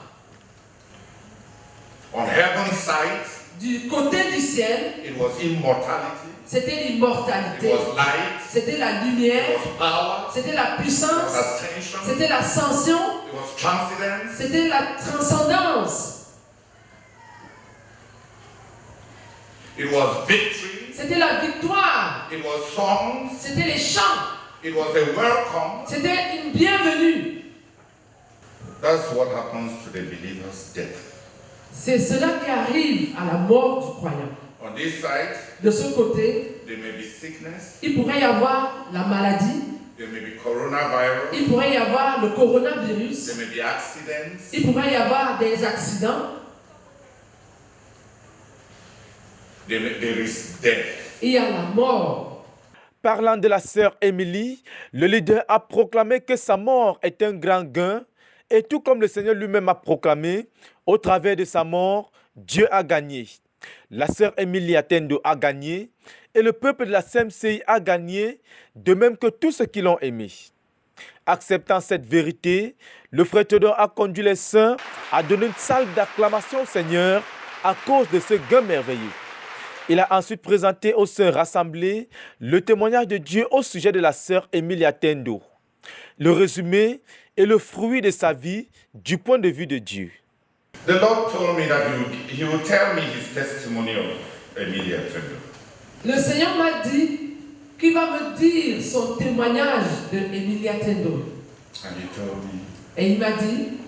On heaven's side. Du côté du ciel. It was immortality. C'était l'immortalité. It was light. C'était la lumière. It was power. C'était la puissance. It was ascension. C'était l'ascension. It was transcendence. C'était la transcendance. It was victory. C'était la victoire. It was songs. C'était les chants. It was a welcome. C'était une bienvenue. That's what happens to the believer's death. C'est cela qui arrive à la mort du croyant. On this side, de ce côté, there may be sickness. Il pourrait y avoir la maladie. There may be coronavirus. Il pourrait y avoir le coronavirus. There may be accidents. Il pourrait y avoir des accidents. There is death. Il y a la mort. Parlant de la sœur Émilie, le leader a proclamé que sa mort est un grand gain et tout comme le Seigneur lui-même a proclamé, au travers de sa mort, Dieu a gagné. La sœur Émilie Atendo a gagné et le peuple de la CMCI a gagné, de même que tous ceux qui l'ont aimé. Acceptant cette vérité, le frère Théodore a conduit les saints à donner une salve d'acclamation au Seigneur à cause de ce gain merveilleux. Il a ensuite présenté aux saints rassemblés le témoignage de Dieu au sujet de la sœur Émilie Atendo. Le résumé est le fruit de sa vie du point de vue de Dieu. The Lord told me that he would tell me his testimony of Emilia Atendo. Le Seigneur m'a dit qu'il va me dire son témoignage de Émilie Atendo. And he told me, Et il m'a dit,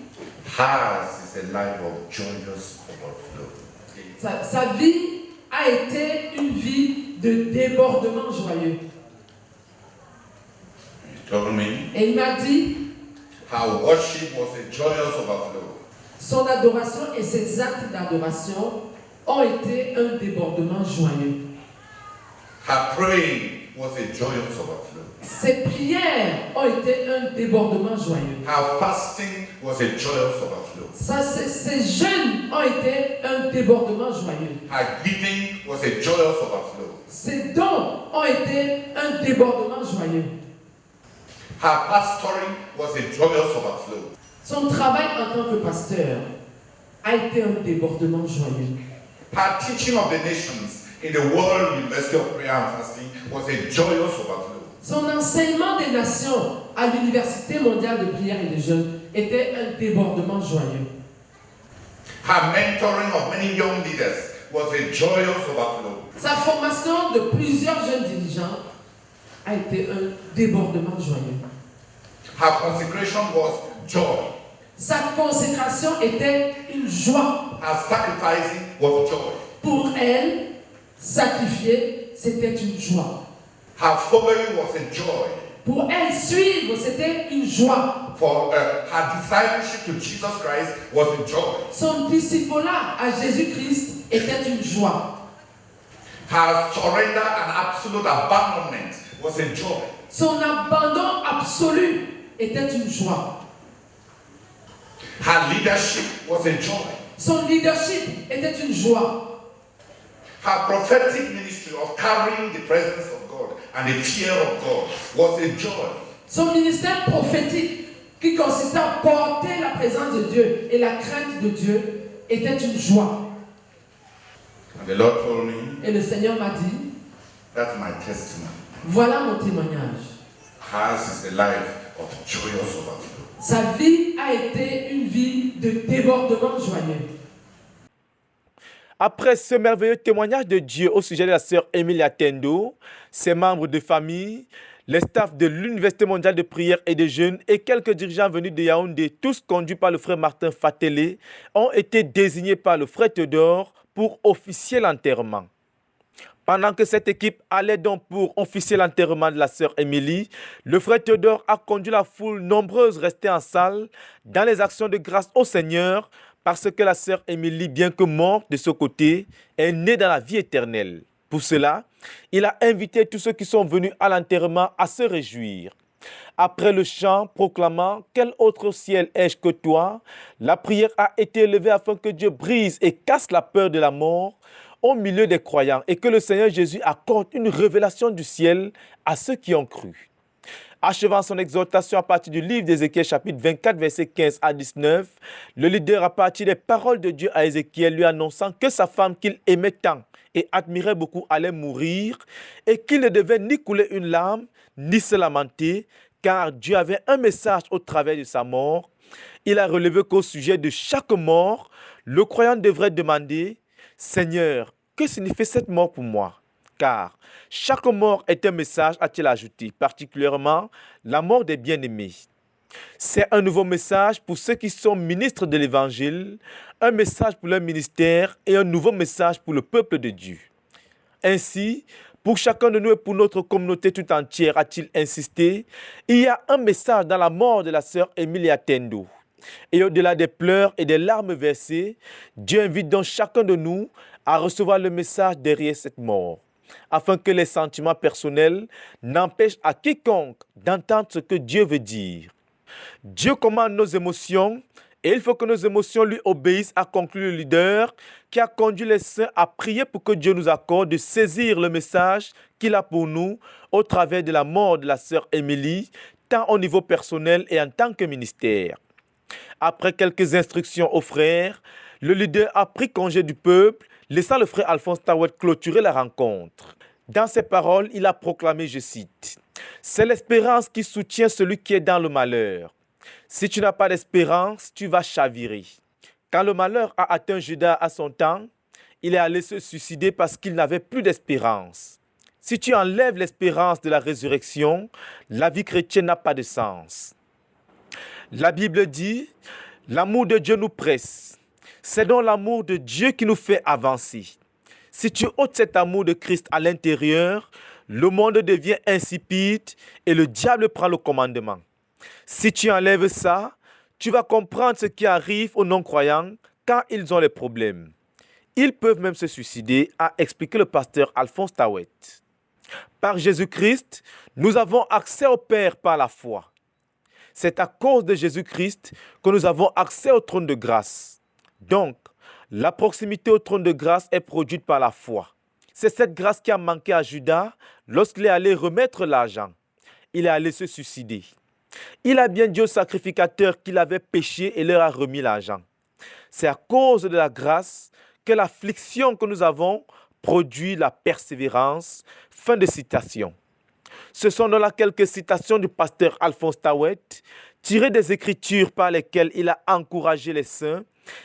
hers is a life of joyous overflow. sa vie a été une vie de débordement joyeux. He told me, Et il m'a dit, her worship was a joyous overflow. son adoration et ses actes d'adoration ont été un débordement joyeux. Her praying was a joyous overflow. Ses prières ont été un débordement joyeux. Her fasting was a joyous overflow. Ses jeûnes ont été un débordement joyeux. Her giving was a joyous overflow. Ses dons ont été un débordement joyeux. Her pastoring was a joyous overflow. Son travail en tant que pasteur a été un débordement joyeux. Her teaching of the nations in the World University of Prayer and Fasting was a joyous overflow. Son enseignement des nations à l'Université mondiale de prière et de jeûne était un débordement joyeux. Her mentoring of many young leaders was a joyous overflow. Sa formation de plusieurs jeunes dirigeants a été un débordement joyeux. Her consecration was joy. Sa consécration était une joie. Her sacrificing was joy. Pour elle, sacrifier, c'était une joie. Her following was a joy. Pour elle, suivre, c'était une joie. For her discipleship to Jesus Christ was a joy. Son discipolat à Jésus-Christ était une joie. Her surrender and absolute abandonment was a joy. Son abandon absolu était une joie. Her leadership was a joy. Son leadership était une joie. Her prophetic ministry of carrying the presence of God and the fear of God was a joy. Son ministère prophétique qui consistait à porter la présence de Dieu et la crainte de Dieu était une joie. And the Lord told me, Et le Seigneur m'a dit, that's my testimony. voilà mon témoignage. Hers is a life of joyous overflow. Sa vie a été une vie de débordement joyeux. Après ce merveilleux témoignage de Dieu au sujet de la sœur Émilie Atendo, ses membres de famille, les staffs de l'Université mondiale de prière et de jeûne et quelques dirigeants venus de Yaoundé, tous conduits par le frère Martin Fatélé, ont été désignés par le frère Théodore pour officier l'enterrement. Pendant que cette équipe allait donc pour officier l'enterrement de la sœur Émilie, le frère Théodore a conduit la foule nombreuse restée en salle dans les actions de grâce au Seigneur parce que la sœur Émilie, bien que morte de ce côté, est née dans la vie éternelle. Pour cela, il a invité tous ceux qui sont venus à l'enterrement à se réjouir. Après le chant proclamant « Quel autre ciel ai-je que toi ?», la prière a été élevée afin que Dieu brise et casse la peur de la mort au milieu des croyants et que le Seigneur Jésus accorde une révélation du ciel à ceux qui ont cru. Achevant son exhortation à partir du livre d'Ézéchiel chapitre 24 versets 15 à 19, le leader à partir des paroles de Dieu à Ézéchiel lui annonçant que sa femme qu'il aimait tant et admirait beaucoup allait mourir et qu'il ne devait ni couler une larme ni se lamenter car Dieu avait un message au travers de sa mort. Il a relevé qu'au sujet de chaque mort, le croyant devrait demander « Seigneur, que signifie cette mort pour moi ?» Car chaque mort est un message, a-t-il ajouté, particulièrement la mort des bien-aimés. C'est un nouveau message pour ceux qui sont ministres de l'Évangile, un message pour leur ministère et un nouveau message pour le peuple de Dieu. Ainsi, pour chacun de nous et pour notre communauté tout entière, a-t-il insisté. Il y a un message dans la mort de la sœur Emilia Tendo. Et au-delà des pleurs et des larmes versées, Dieu invite donc chacun de nous à recevoir le message derrière cette mort, afin que les sentiments personnels n'empêchent à quiconque d'entendre ce que Dieu veut dire. Dieu commande nos émotions et il faut que nos émotions lui obéissent, a conclu le leader qui a conduit les saints à prier pour que Dieu nous accorde de saisir le message qu'il a pour nous au travers de la mort de la sœur Émilie, tant au niveau personnel et en tant que ministère. Après quelques instructions aux frères, le leader a pris congé du peuple, laissant le frère Alphonse Tawet clôturer la rencontre. Dans ses paroles, il a proclamé, je cite, « C'est l'espérance qui soutient celui qui est dans le malheur. Si tu n'as pas d'espérance, tu vas chavirer. » Quand le malheur a atteint Judas à son temps, il est allé se suicider parce qu'il n'avait plus d'espérance. Si tu enlèves l'espérance de la résurrection, la vie chrétienne n'a pas de sens. La Bible dit, « L'amour de Dieu nous presse. » C'est donc l'amour de Dieu qui nous fait avancer. Si tu ôtes cet amour de Christ à l'intérieur, le monde devient insipide et le diable prend le commandement. Si tu enlèves ça, tu vas comprendre ce qui arrive aux non-croyants quand ils ont les problèmes. Ils peuvent même se suicider, a expliqué le pasteur Alphonse Tawet. Par Jésus-Christ, nous avons accès au Père par la foi. C'est à cause de Jésus-Christ que nous avons accès au trône de grâce. Donc, la proximité au trône de grâce est produite par la foi. C'est cette grâce qui a manqué à Judas lorsqu'il est allé remettre l'argent. Il est allé se suicider. Il a bien dit aux sacrificateurs qu'il avait péché et leur a remis l'argent. C'est à cause de la grâce que l'affliction que nous avons produit la persévérance. Fin de citation. Ce sont donc là quelques citations du pasteur Alphonse Tawet, tirées des Écritures par lesquelles il a encouragé les saints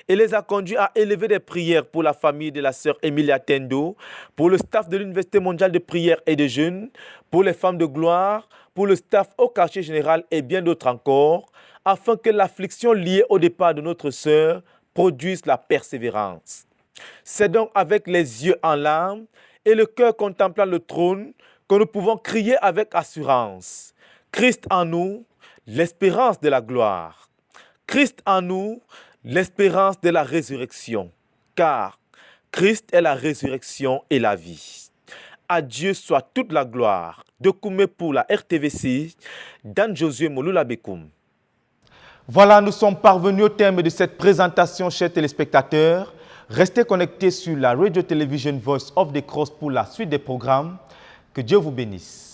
et les a conduits à élever des prières pour la famille de la sœur Emilia Tendo, pour le staff de l'Université mondiale de prière et de jeûne, pour les femmes de gloire, pour le staff au quartier général et bien d'autres encore, afin que l'affliction liée au départ de notre sœur produise la persévérance. C'est donc avec les yeux en larmes et le cœur contemplant le trône que nous pouvons crier avec assurance. Christ en nous, l'espérance de la gloire. Christ en nous, l'espérance de la résurrection. Car Christ est la résurrection et la vie. À Dieu soit toute la gloire. De Koumé pour la RTVC, Dan Josué Mouloula Bekoum. Voilà, nous sommes parvenus au terme de cette présentation, chers téléspectateurs. Restez connectés sur la Radio Television Voice of the Cross pour la suite des programmes. Que Dieu vous bénisse.